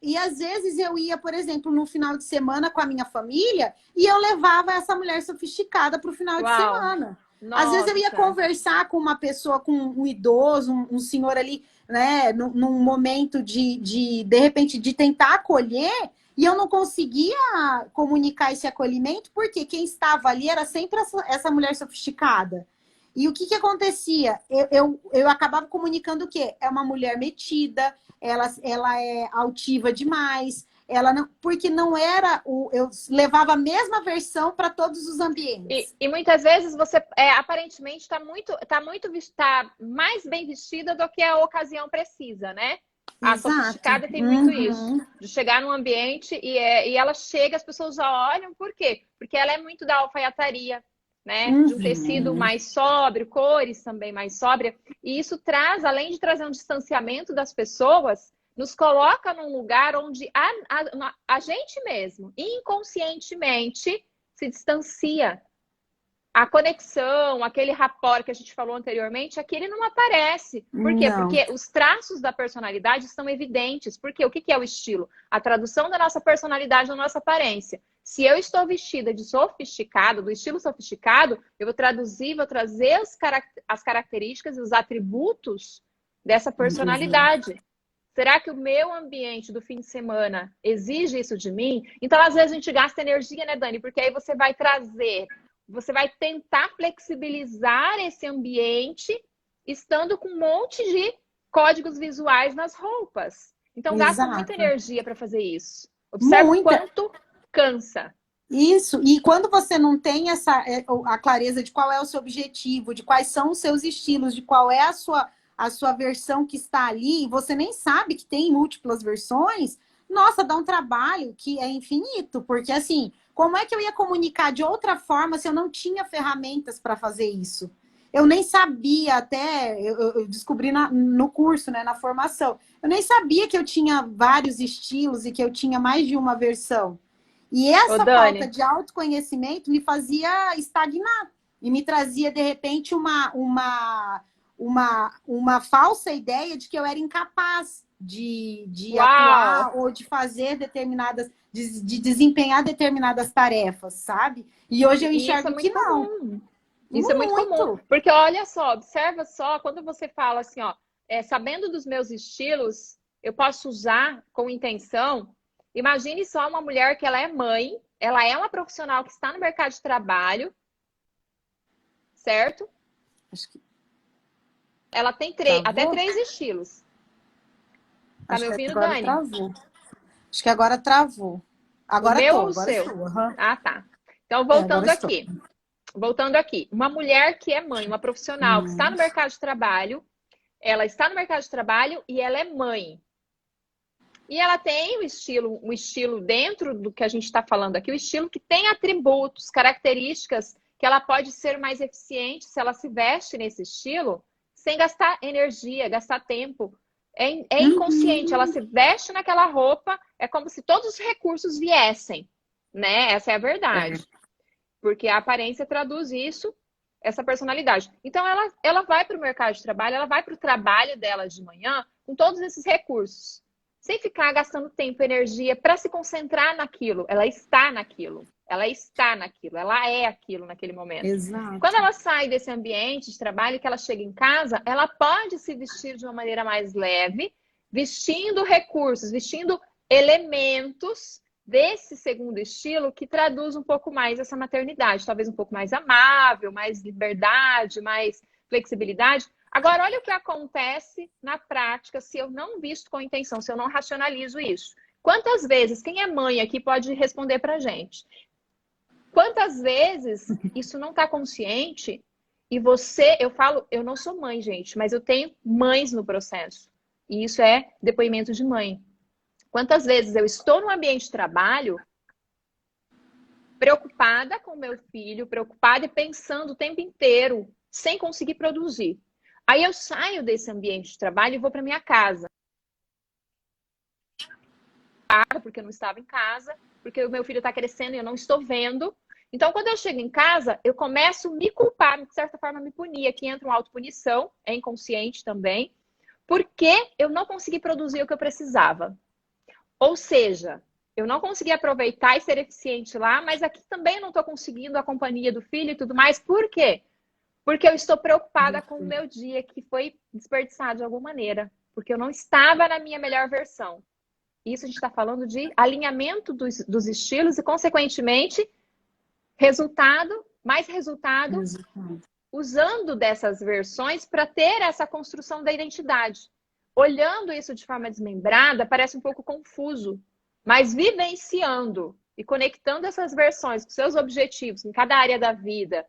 e às vezes eu ia, por exemplo, no final de semana com a minha família e eu levava essa mulher sofisticada para o final de Uau! semana. Às vezes eu ia Nossa! conversar com uma pessoa, com um idoso, um senhor ali, né, num momento de repente, de tentar acolher, e eu não conseguia comunicar esse acolhimento, porque quem estava ali era sempre essa mulher sofisticada. E o que acontecia? Eu acabava comunicando o quê? É uma mulher metida, ela é altiva demais, ela não, porque não era eu levava a mesma versão para todos os ambientes. E muitas vezes você aparentemente tá mais bem vestida do que a ocasião precisa, né? A Exato. sofisticada tem muito isso, Uhum. de chegar num ambiente e ela chega, as pessoas já olham, por quê? Porque ela é muito da alfaiataria, né? De um tecido Uhum. mais sóbrio, cores também mais sóbria. E isso traz, além de trazer um distanciamento das pessoas, nos coloca num lugar onde a gente mesmo, inconscientemente, se distancia. A conexão, aquele rapport que a gente falou anteriormente, aquele não aparece. Por quê? Não. Porque os traços da personalidade estão evidentes. Porque o que é o estilo? A tradução da nossa personalidade na nossa aparência. Se eu estou vestida de sofisticado, do estilo sofisticado, eu vou traduzir, vou trazer as características e os atributos dessa personalidade. Será que o meu ambiente do fim de semana exige isso de mim? Então, às vezes, a gente gasta energia, né, Dani? Porque aí você vai tentar flexibilizar esse ambiente estando com um monte de códigos visuais nas roupas. Então, gasta muita Exato. energia para fazer isso. Observa o Muita. quanto cansa. Isso, e quando você não tem a clareza de qual é o seu objetivo, de quais são os seus estilos, de qual é a sua versão que está ali, e você nem sabe que tem múltiplas versões, nossa, dá um trabalho que é infinito, porque assim, como é que eu ia comunicar de outra forma se eu não tinha ferramentas para fazer isso? Eu nem sabia, até eu descobri no curso, né, na formação, eu nem sabia que eu tinha vários estilos e que eu tinha mais de uma versão. E Ô, essa falta Dani, de autoconhecimento me fazia estagnar e me trazia, de repente, uma falsa ideia de que eu era incapaz de uau! atuar ou de fazer de desempenhar determinadas tarefas, sabe? E hoje eu E isso é enxergo que muito não. comum. Isso é muito comum. Muito. Porque olha só, observa só, quando você fala assim, ó, sabendo dos meus estilos, eu posso usar com intenção. Imagine só uma mulher que ela é mãe, ela é uma profissional que está no mercado de trabalho, certo? Acho que Ela tem até travou. 3 estilos. Tá me Acho que ouvindo, agora Dani? travou. Acho que agora travou. O Agora meu tô, ou o agora seu? estou. Uhum. Ah, tá. Então, Agora voltando estou. aqui. Voltando aqui. Uma mulher que é mãe, uma profissional que está no mercado de trabalho, ela está no mercado de trabalho e ela é mãe. E ela tem um estilo dentro do que a gente está falando aqui, o estilo que tem atributos, características que ela pode ser mais eficiente se ela se veste nesse estilo, sem gastar energia, gastar tempo. É inconsciente, ela se veste naquela roupa, é como se todos os recursos viessem, né? Essa é a verdade. Porque a aparência traduz isso, essa personalidade. Então, ela vai para o mercado de trabalho, ela vai para o trabalho dela de manhã com todos esses recursos, sem ficar gastando tempo e energia para se concentrar naquilo. Ela está naquilo. Ela está naquilo. Ela é aquilo naquele momento. Exato. Quando ela sai desse ambiente de trabalho, que ela chega em casa, ela pode se vestir de uma maneira mais leve, vestindo recursos, vestindo elementos desse segundo estilo que traduz um pouco mais essa maternidade. Talvez um pouco mais amável, mais liberdade, mais flexibilidade. Agora, olha o que acontece na prática se eu não visto com intenção, se eu não racionalizo isso. Quantas vezes, quem é mãe aqui pode responder pra gente? Quantas vezes isso não está consciente e você, eu falo, eu não sou mãe, gente, mas eu tenho mães no processo. E isso é depoimento de mãe. Quantas vezes eu estou no ambiente de trabalho preocupada com o meu filho, preocupada e pensando o tempo inteiro, sem conseguir produzir. Aí eu saio desse ambiente de trabalho e vou para minha casa. Porque eu não estava em casa, porque o meu filho está crescendo e eu não estou vendo. Então, quando eu chego em casa, eu começo a me culpar, de certa forma me punir. Aqui entra uma autopunição, é inconsciente também, porque eu não consegui produzir o que eu precisava. Ou seja, eu não consegui aproveitar e ser eficiente lá, mas aqui também não estou conseguindo a companhia do filho e tudo mais. Por quê? Porque eu estou preocupada com o meu dia que foi desperdiçado de alguma maneira. Porque eu não estava na minha melhor versão. Isso a gente está falando de alinhamento dos estilos e, consequentemente, mais resultado, usando dessas versões para ter essa construção da identidade. Olhando isso de forma desmembrada, parece um pouco confuso, mas vivenciando e conectando essas versões com seus objetivos em cada área da vida,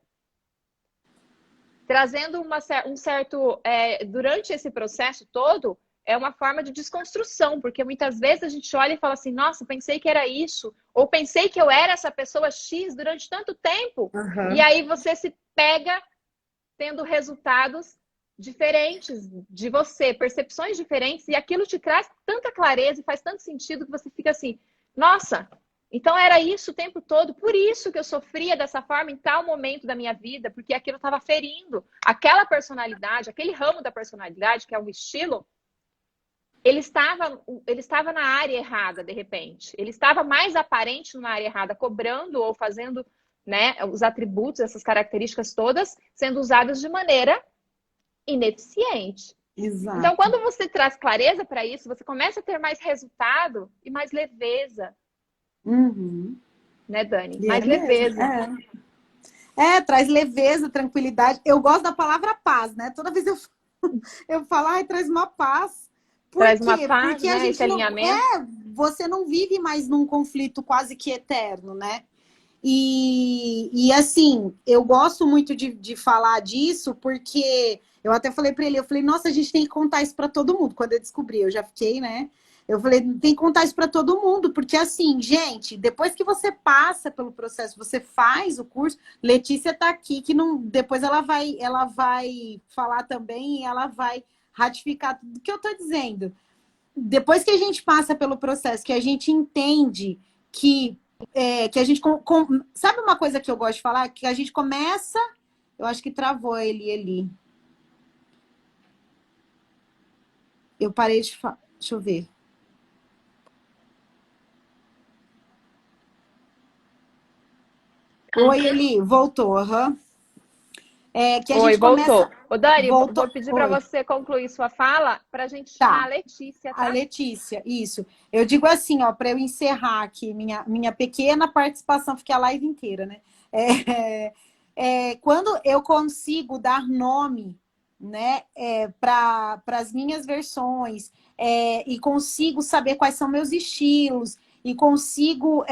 trazendo um certo... durante esse processo todo, é uma forma de desconstrução, porque muitas vezes a gente olha e fala assim, nossa, pensei que era isso, ou pensei que eu era essa pessoa X durante tanto tempo, e aí você se pega tendo resultados diferentes de você, percepções diferentes, e aquilo te traz tanta clareza e faz tanto sentido que você fica assim, nossa, então era isso o tempo todo, por isso que eu sofria dessa forma em tal momento da minha vida, porque aquilo estava ferindo aquela personalidade, aquele ramo da personalidade, que é um estilo, ele estava na área errada, de repente. Ele estava mais aparente numa área errada, cobrando ou fazendo, né, os atributos, essas características todas, sendo usadas de maneira ineficiente. Exato. Então, quando você traz clareza para isso, você começa a ter mais resultado e mais leveza. Né, Dani? Mais leveza. Traz leveza, tranquilidade. Eu gosto da palavra paz, né? Toda vez eu falo, ai, traz uma paz. Traz uma paz, porque né? a gente Esse alinhamento. Você não vive mais num conflito quase que eterno, né? E assim, eu gosto muito de falar disso, porque eu até falei para ele, eu falei, nossa, a gente tem que contar isso para todo mundo. Quando eu descobri, eu já fiquei, né? Eu falei, tem que contar isso para todo mundo, porque assim, gente, depois que você passa pelo processo, você faz o curso, Letícia tá aqui, que não, depois ela vai falar também e ela vai ratificar tudo que eu tô dizendo. Depois que a gente passa pelo processo, que a gente entende que a gente... Sabe uma coisa que eu gosto de falar? Que a gente começa... Eu acho que travou ele ali. Eu parei de falar. Deixa eu ver. Oi, Eli. Voltou. Que a gente voltou. começa... Ô, Dani, voltou. vou pedir para você concluir sua fala para a gente chamar a Letícia, tá? A Letícia, isso. Eu digo assim, ó, para eu encerrar aqui minha pequena participação, fiquei a live inteira, né? Quando eu consigo dar nome, né, para as minhas versões, e consigo saber quais são meus estilos, e consigo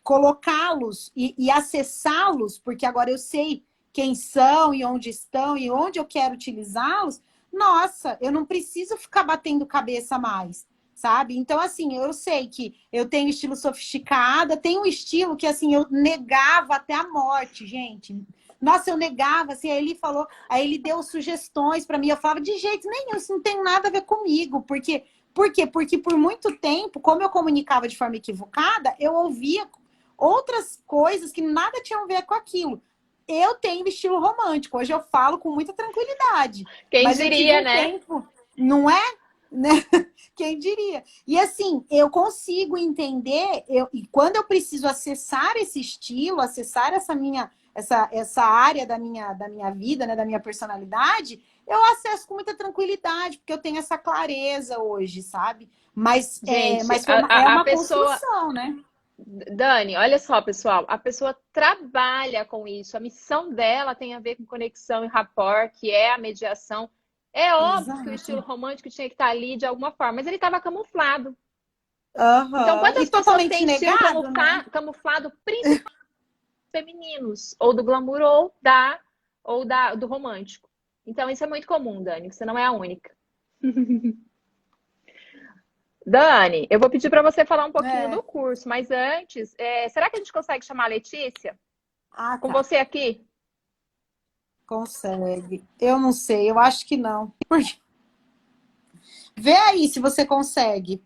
colocá-los e acessá-los, porque agora eu sei quem são e onde estão e onde eu quero utilizá-los, nossa, eu não preciso ficar batendo cabeça mais, sabe? Então, assim, eu sei que eu tenho estilo sofisticada, tenho um estilo que, assim, eu negava até a morte, gente. Nossa, eu negava, assim, aí ele deu sugestões para mim, eu falava, de jeito nenhum, isso não tem nada a ver comigo, por quê? Porque por muito tempo, como eu comunicava de forma equivocada, eu ouvia outras coisas que nada tinham a ver com aquilo. Eu tenho estilo romântico, hoje eu falo com muita tranquilidade, Quem mas eu tive diria, um né? tempo, não é? Né? Quem diria? E assim, eu consigo entender, e quando eu preciso acessar esse estilo, acessar essa área da minha vida, né, da minha personalidade, eu acesso com muita tranquilidade, porque eu tenho essa clareza hoje, sabe? Mas, Gente, é a uma pessoa. construção, né? Dani, olha só, pessoal, a pessoa trabalha com isso, a missão dela tem a ver com conexão e rapport, que é a mediação. É óbvio que o estilo Exato. romântico tinha que estar ali de alguma forma, mas ele estava camuflado. Então, Aham. E quantas pessoas totalmente têm estilo negado, né? camuflado, principalmente femininos, ou do glamour do romântico? Então, isso é muito comum, Dani, você não é a única. Dani, eu vou pedir para você falar um pouquinho É. do curso, mas antes, será que a gente consegue chamar a Letícia? Ah, Com tá. você aqui? Consegue. Eu não sei, eu acho que não. Vê aí se você consegue.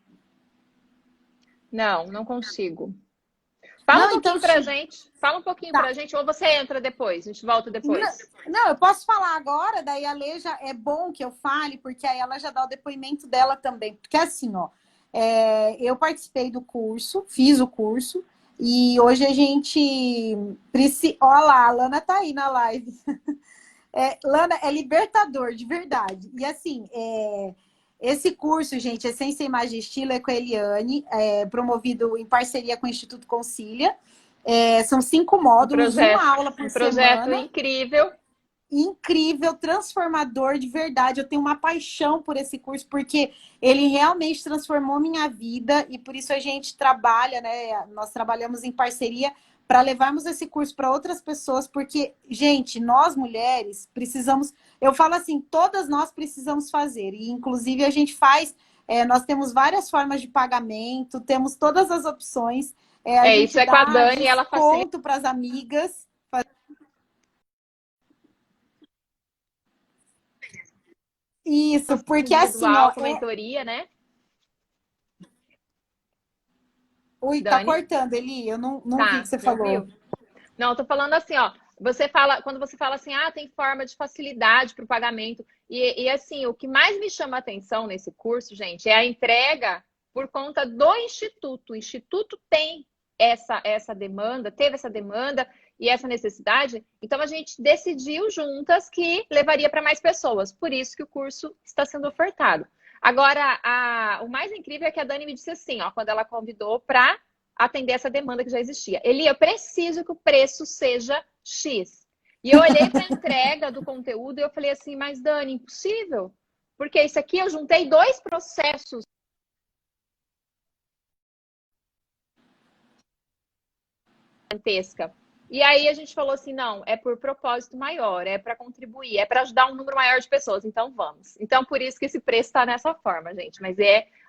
Não, não consigo. Fala um Não, então pouquinho pra gente. Fala um pouquinho tá. pra gente, ou você entra depois, a gente volta Não, depois. não, eu posso falar agora, daí a Lê já é bom que eu fale, porque aí ela já dá o depoimento dela também. Porque assim, ó, eu participei do curso, fiz o curso, e hoje a gente precisa. Olha lá, a Lana tá aí na live. Lana, é libertador, de verdade. E assim, esse curso, gente, Essência, Imagem e Estilo, é com a Eliane, promovido em parceria com o Instituto Concilia. São 5 módulos, uma aula por Um projeto semana. incrível. Incrível, transformador, de verdade. Eu tenho uma paixão por esse curso, porque ele realmente transformou minha vida e por isso a gente trabalha, né? Nós trabalhamos em parceria para levarmos esse curso para outras pessoas, porque, gente, nós mulheres precisamos, eu falo assim, todas nós precisamos fazer, e inclusive a gente faz, nós temos várias formas de pagamento, temos todas as opções, a Isso gente é com a dá Dani, ela facilita desconto para as amigas. Isso, porque assim, ó, individual com mentoria, né, ui, tá Dani? cortando, Eli, eu não vi o que Tá, você não falou. viu? Não, eu tô falando assim, ó. Quando você fala assim, tem forma de facilidade para o pagamento. E assim, o que mais me chama a atenção nesse curso, gente, é a entrega por conta do Instituto. O Instituto tem essa demanda, teve essa demanda e essa necessidade. Então a gente decidiu juntas que levaria para mais pessoas. Por isso que o curso está sendo ofertado. Agora, o mais incrível é que a Dani me disse assim, ó, quando ela convidou para atender essa demanda que já existia. Eli, eu preciso que o preço seja X. E eu olhei para a entrega do conteúdo e eu falei assim, mas Dani, impossível. Porque isso aqui eu juntei 2 processos gigantesca. E aí a gente falou assim, não, é por propósito maior, é para contribuir, é para ajudar um número maior de pessoas, então vamos. Então por isso que esse preço está nessa forma, gente. Mas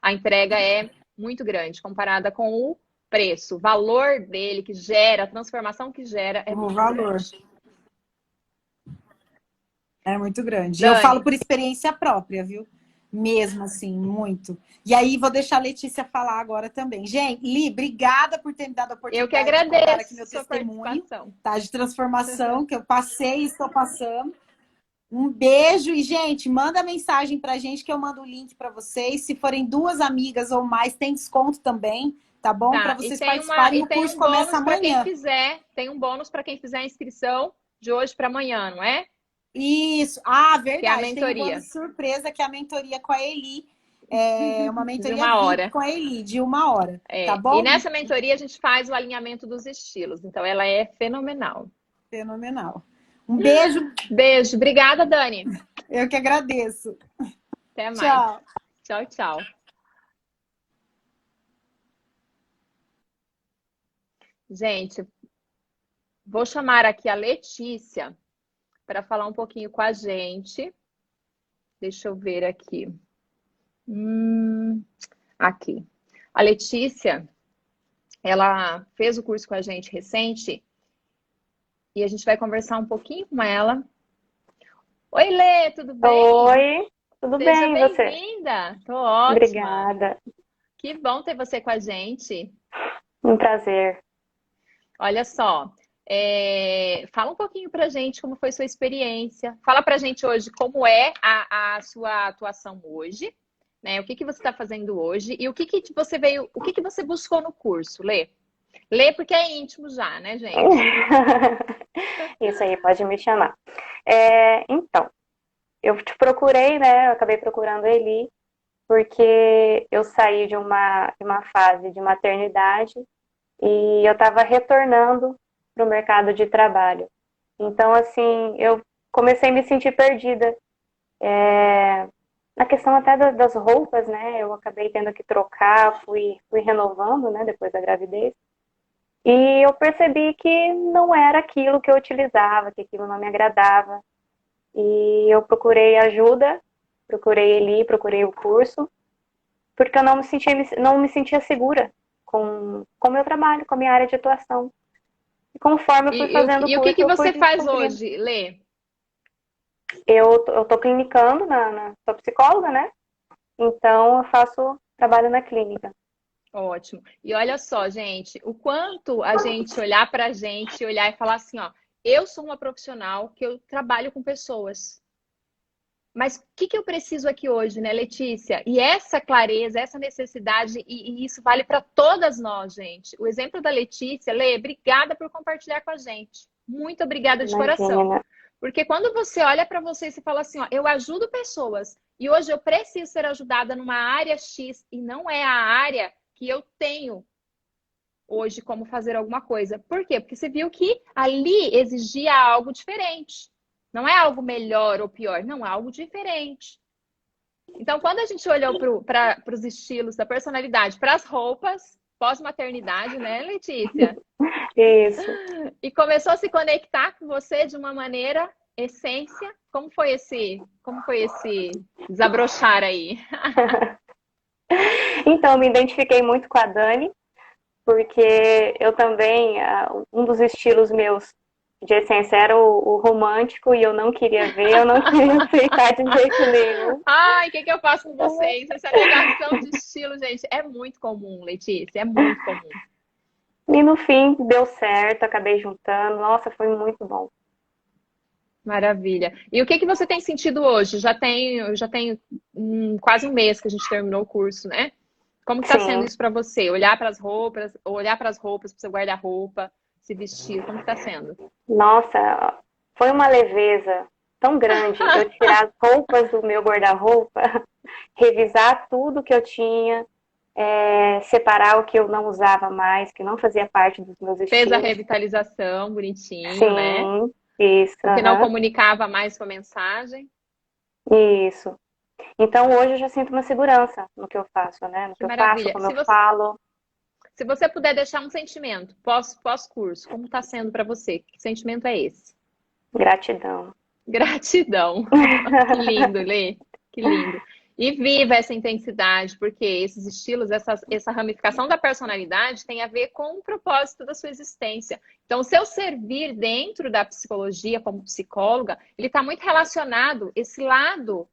a entrega é muito grande comparada com o preço, o valor dele que gera, a transformação que gera é O muito valor grande. é muito grande. Eu falo Dani, por experiência própria, viu? Mesmo assim, muito. E aí, vou deixar a Letícia falar agora também. Gente, Li, obrigada por ter me dado a eu que oportunidade de contar aqui agradeço meu sua testemunho, participação. tá? De transformação que eu passei e estou passando. Um beijo e, gente, manda mensagem pra gente que eu mando o link para vocês. Se forem 2 amigas ou mais, tem desconto também, tá bom? Para Tá, vocês participarem. e O tem curso um começa bônus para quem amanhã. fizer, tem um bônus para quem fizer a inscrição de hoje para amanhã, não é? Isso. Que é a Verdade. Tem um mentoria bônus surpresa que é a mentoria com a Eli. Uma de mentoria uma VIP hora. com a Eli, de 1 hora. Tá E bom? nessa mentoria a gente faz o alinhamento dos estilos, então ela é fenomenal. Fenomenal. Um beijo. Beijo, obrigada, Dani. Eu que agradeço. Até mais. Tchau. Tchau, tchau. Gente, vou chamar aqui a Letícia para falar um pouquinho com a gente. Deixa eu ver aqui. Aqui. A Letícia, ela fez o curso com a gente recente e a gente vai conversar um pouquinho com ela. Oi, Lê, tudo bem? Oi, tudo Seja bem, e você? bem-vinda. Tô ótima. Obrigada, Que bom ter você com a gente. um prazer. Olha só, fala um pouquinho pra gente como foi sua experiência. Fala pra gente hoje como é a sua atuação hoje, né? O que que você está fazendo hoje e o que que você veio, o que que você buscou no curso, Lê? Lê porque é íntimo já, né, gente? Isso aí, pode me chamar. Então, eu te procurei, né? Eu acabei procurando ele porque eu saí de uma fase de maternidade e eu estava retornando para o mercado de trabalho. Então, assim, eu comecei a me sentir perdida. Na questão até das roupas, né? Eu acabei tendo que trocar, fui renovando, né? Depois da gravidez. E eu percebi que não era aquilo que eu utilizava, que aquilo não me agradava. E eu procurei ajuda, procurei ele, procurei o curso, porque eu não me sentia segura com o meu trabalho, com a minha área de atuação. E conforme eu fui fazendo o E o que curso, que eu fui você faz descobrindo. hoje, Lê? Eu tô clinicando, sou psicóloga, né? Então eu faço trabalho na clínica. Ótimo. E olha só, gente, o quanto a gente olhar pra gente, olhar e falar assim, ó, eu sou uma profissional que eu trabalho com pessoas. Mas o que que eu preciso aqui hoje, né, Letícia? E essa clareza, essa necessidade, e isso vale para todas nós, gente. O exemplo da Letícia, Lê, obrigada por compartilhar com a gente. Muito obrigada de coração. Imagina. Porque quando você olha para você e você fala assim, ó, eu ajudo pessoas e hoje eu preciso ser ajudada numa área X e não é a área que eu tenho hoje como fazer alguma coisa. Por quê? Porque você viu que ali exigia algo diferente. Não é algo melhor ou pior, não, é algo diferente. Então, quando a gente olhou para os estilos da personalidade, para as roupas, pós-maternidade, né, Letícia? Isso. E começou a se conectar com você de uma maneira essência. Como foi esse desabrochar aí? Então, eu me identifiquei muito com a Dani, porque eu também, um dos estilos meus de essência era o romântico e eu não queria ver, eu não queria aceitar de jeito nenhum. Ai, o que que eu faço com vocês? Essa negação de estilo, gente, é muito comum, Letícia, é muito comum. E no fim deu certo, acabei juntando. Nossa, foi muito bom. Maravilha. E o que que você tem sentido hoje? Já tem quase um mês que a gente terminou o curso, né? Como que está sendo Sim. isso para você? Olhar para as roupas, para o seu guarda-roupa, se vestir, como que está sendo? Nossa, foi uma leveza tão grande eu tirar as roupas do meu guarda-roupa, revisar tudo que eu tinha, separar o que eu não usava mais, que não fazia parte dos meus Fez a estilos. revitalização, bonitinho, né? Sim, isso, O que não aham, comunicava mais com a mensagem. isso. Então hoje eu já sinto uma segurança no que eu faço, né? No Que que eu faço, maravilha. como eu falo. Se você puder deixar um sentimento pós-curso, como está sendo para você? Que sentimento é esse? Gratidão. Gratidão. Que lindo, Lê. Que lindo. E viva essa intensidade, porque esses estilos, essa ramificação da personalidade tem a ver com o propósito da sua existência. Então, o seu servir dentro da psicologia como psicóloga, ele está muito relacionado, esse lado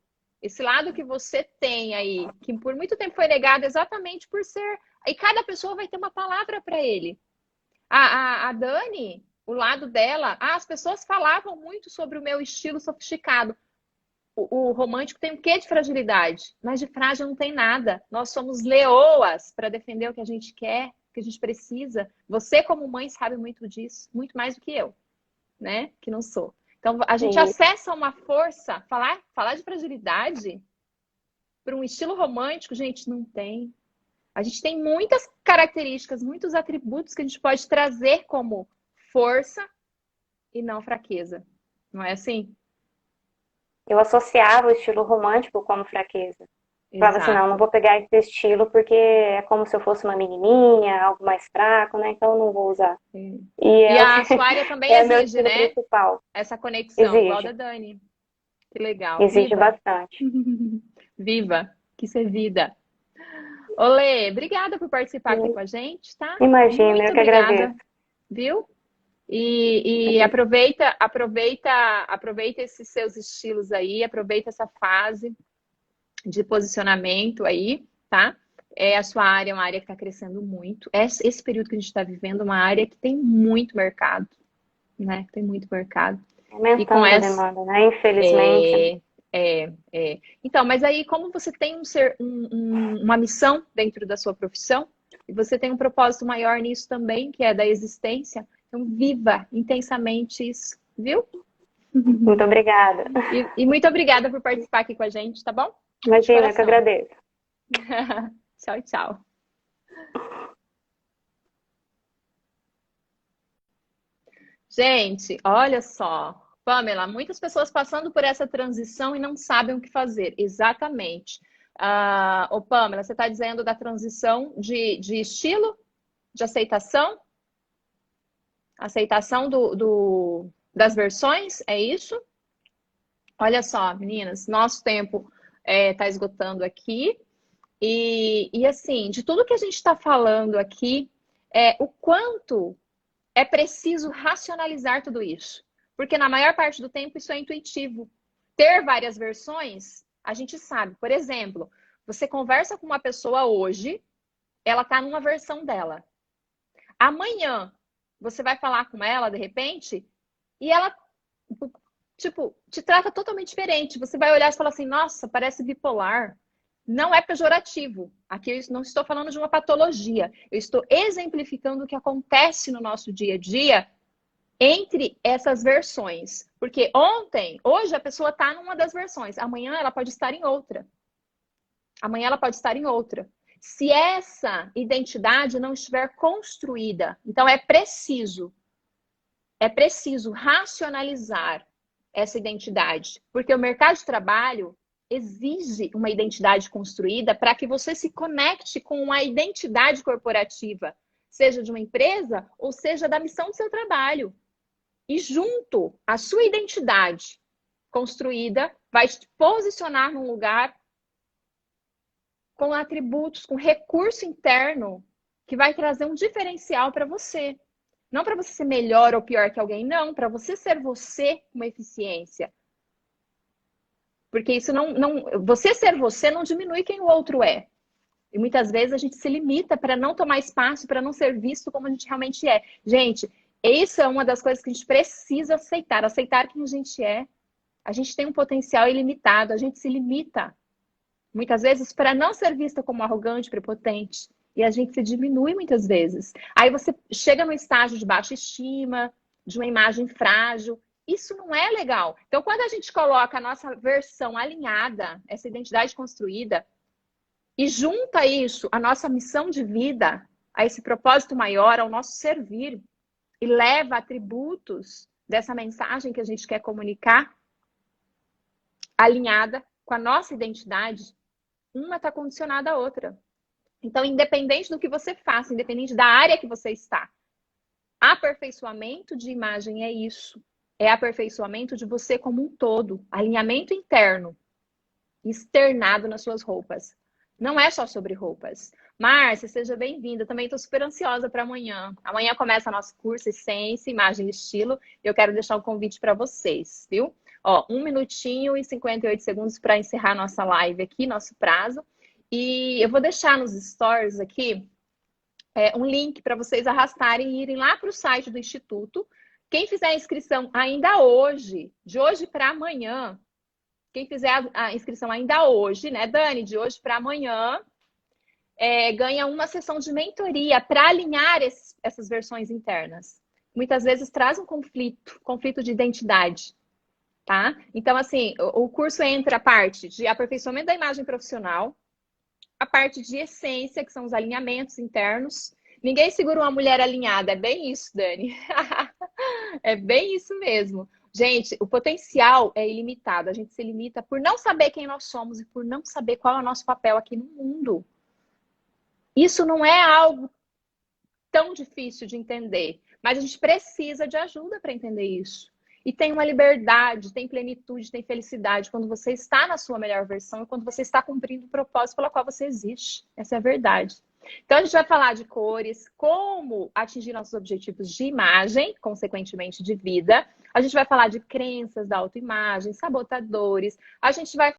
que você tem aí, que por muito tempo foi negado exatamente por ser. E cada pessoa vai ter uma palavra para ele. A Dani, o lado dela, as pessoas falavam muito sobre o meu estilo sofisticado. O romântico tem um quê de fragilidade? Mas de frágil não tem nada. Nós somos leoas para defender o que a gente quer, o que a gente precisa. Você, como mãe, sabe muito disso, muito mais do que eu, né? Que não sou. Então, a gente Sim. acessa uma força. Falar de fragilidade para um estilo romântico, gente, não tem. A gente tem muitas características, muitos atributos que a gente pode trazer como força e não fraqueza. Não é assim? Eu associava o estilo romântico como fraqueza. Falava assim, não Exato. vou pegar esse estilo porque é como se eu fosse uma menininha, algo mais fraco, né? Então eu não vou usar. Sim. E E a sua área também é o meu exige, estilo né? principal. Essa conexão, igual da Exige. Dani. Que legal. Exige Viva! bastante. Viva! Que ser vida! Olê, obrigada por participar aqui com a gente, tá? Imagina, Muito eu que obrigada, agradeço. viu? E aproveita esses seus estilos aí, aproveita essa fase de posicionamento aí, tá? A sua área é uma área que está crescendo muito. Esse período que a gente está vivendo é uma área que tem muito mercado, né? Tem muito mercado. E com Aumentando a demanda, né? Infelizmente. Então, mas aí, como você tem uma missão dentro da sua profissão, e você tem um propósito maior nisso também, que é da existência, então viva intensamente isso, viu? Muito obrigada. E muito obrigada por participar aqui com a gente, tá bom? Imagina, eu que agradeço. Tchau, tchau. Gente, olha só. Pamela, muitas pessoas passando por essa transição e não sabem o que fazer. Exatamente. Ô, Pamela, você está dizendo da transição de estilo, de aceitação? Aceitação das versões, é isso? Olha só, meninas, nosso tempo está esgotando aqui. E assim, de tudo que a gente está falando aqui, o quanto é preciso racionalizar tudo isso. Porque na maior parte do tempo isso é intuitivo. Ter várias versões, a gente sabe. Por exemplo, você conversa com uma pessoa hoje, ela está numa versão dela. Amanhã, você vai falar com ela, de repente, e ela, tipo, te trata totalmente diferente. Você vai olhar e falar assim, nossa, parece bipolar. Não é pejorativo. Aqui eu não estou falando de uma patologia. Eu estou exemplificando o que acontece no nosso dia a dia entre essas versões. Porque hoje a pessoa está numa das versões. Amanhã ela pode estar em outra. Amanhã ela pode estar em outra. Se essa identidade não estiver construída, então é preciso racionalizar essa identidade. Porque o mercado de trabalho exige uma identidade construída para que você se conecte com uma identidade corporativa, seja de uma empresa ou seja da missão do seu trabalho. E junto à sua identidade construída, vai te posicionar num lugar com atributos, com recurso interno que vai trazer um diferencial para você. Não para você ser melhor ou pior que alguém, não, para você ser você com uma eficiência. Porque isso você ser você não diminui quem o outro é. E muitas vezes a gente se limita para não tomar espaço, para não ser visto como a gente realmente é. Gente, isso é uma das coisas que a gente precisa aceitar. Aceitar quem a gente é. A gente tem um potencial ilimitado, a gente se limita. Muitas vezes para não ser vista como arrogante, prepotente. E a gente se diminui muitas vezes. Aí você chega no estágio de baixa estima, de uma imagem frágil. Isso não é legal. Então, quando a gente coloca a nossa versão alinhada, essa identidade construída, e junta isso à nossa missão de vida, a esse propósito maior, ao nosso servir, e leva atributos dessa mensagem que a gente quer comunicar, alinhada com a nossa identidade, uma está condicionada à outra. Então, independente do que você faça, independente da área que você está, aperfeiçoamento de imagem é isso. É aperfeiçoamento de você como um todo. Alinhamento interno, externado nas suas roupas. Não é só sobre roupas. Márcia, seja bem-vinda. Também estou super ansiosa para amanhã. Amanhã começa nosso curso Essência, Imagem e Estilo. Eu quero deixar um convite para vocês, viu? 1 minutinho e 58 segundos para encerrar nossa live aqui, nosso prazo. E eu vou deixar nos stories aqui um link para vocês arrastarem e irem lá para o site do Instituto. Quem fizer a inscrição ainda hoje, de hoje para amanhã, quem fizer a inscrição ainda hoje, né, Dani, de hoje para amanhã, ganha uma sessão de mentoria para alinhar essas versões internas. Muitas vezes traz um conflito de identidade, tá? Então, assim, o curso entra a parte de aperfeiçoamento da imagem profissional, a parte de essência, que são os alinhamentos internos. Ninguém segura uma mulher alinhada, é bem isso, Dani. É bem isso mesmo. Gente, o potencial é ilimitado. A gente se limita por não saber quem nós somos e por não saber qual é o nosso papel aqui no mundo. Isso não é algo tão difícil de entender, mas a gente precisa de ajuda para entender isso. E tem uma liberdade, tem plenitude, tem felicidade quando você está na sua melhor versão e quando você está cumprindo o propósito pela qual você existe. Essa é a verdade. Então, a gente vai falar de cores, como atingir nossos objetivos de imagem, consequentemente de vida. A gente vai falar de crenças da autoimagem, sabotadores. A gente vai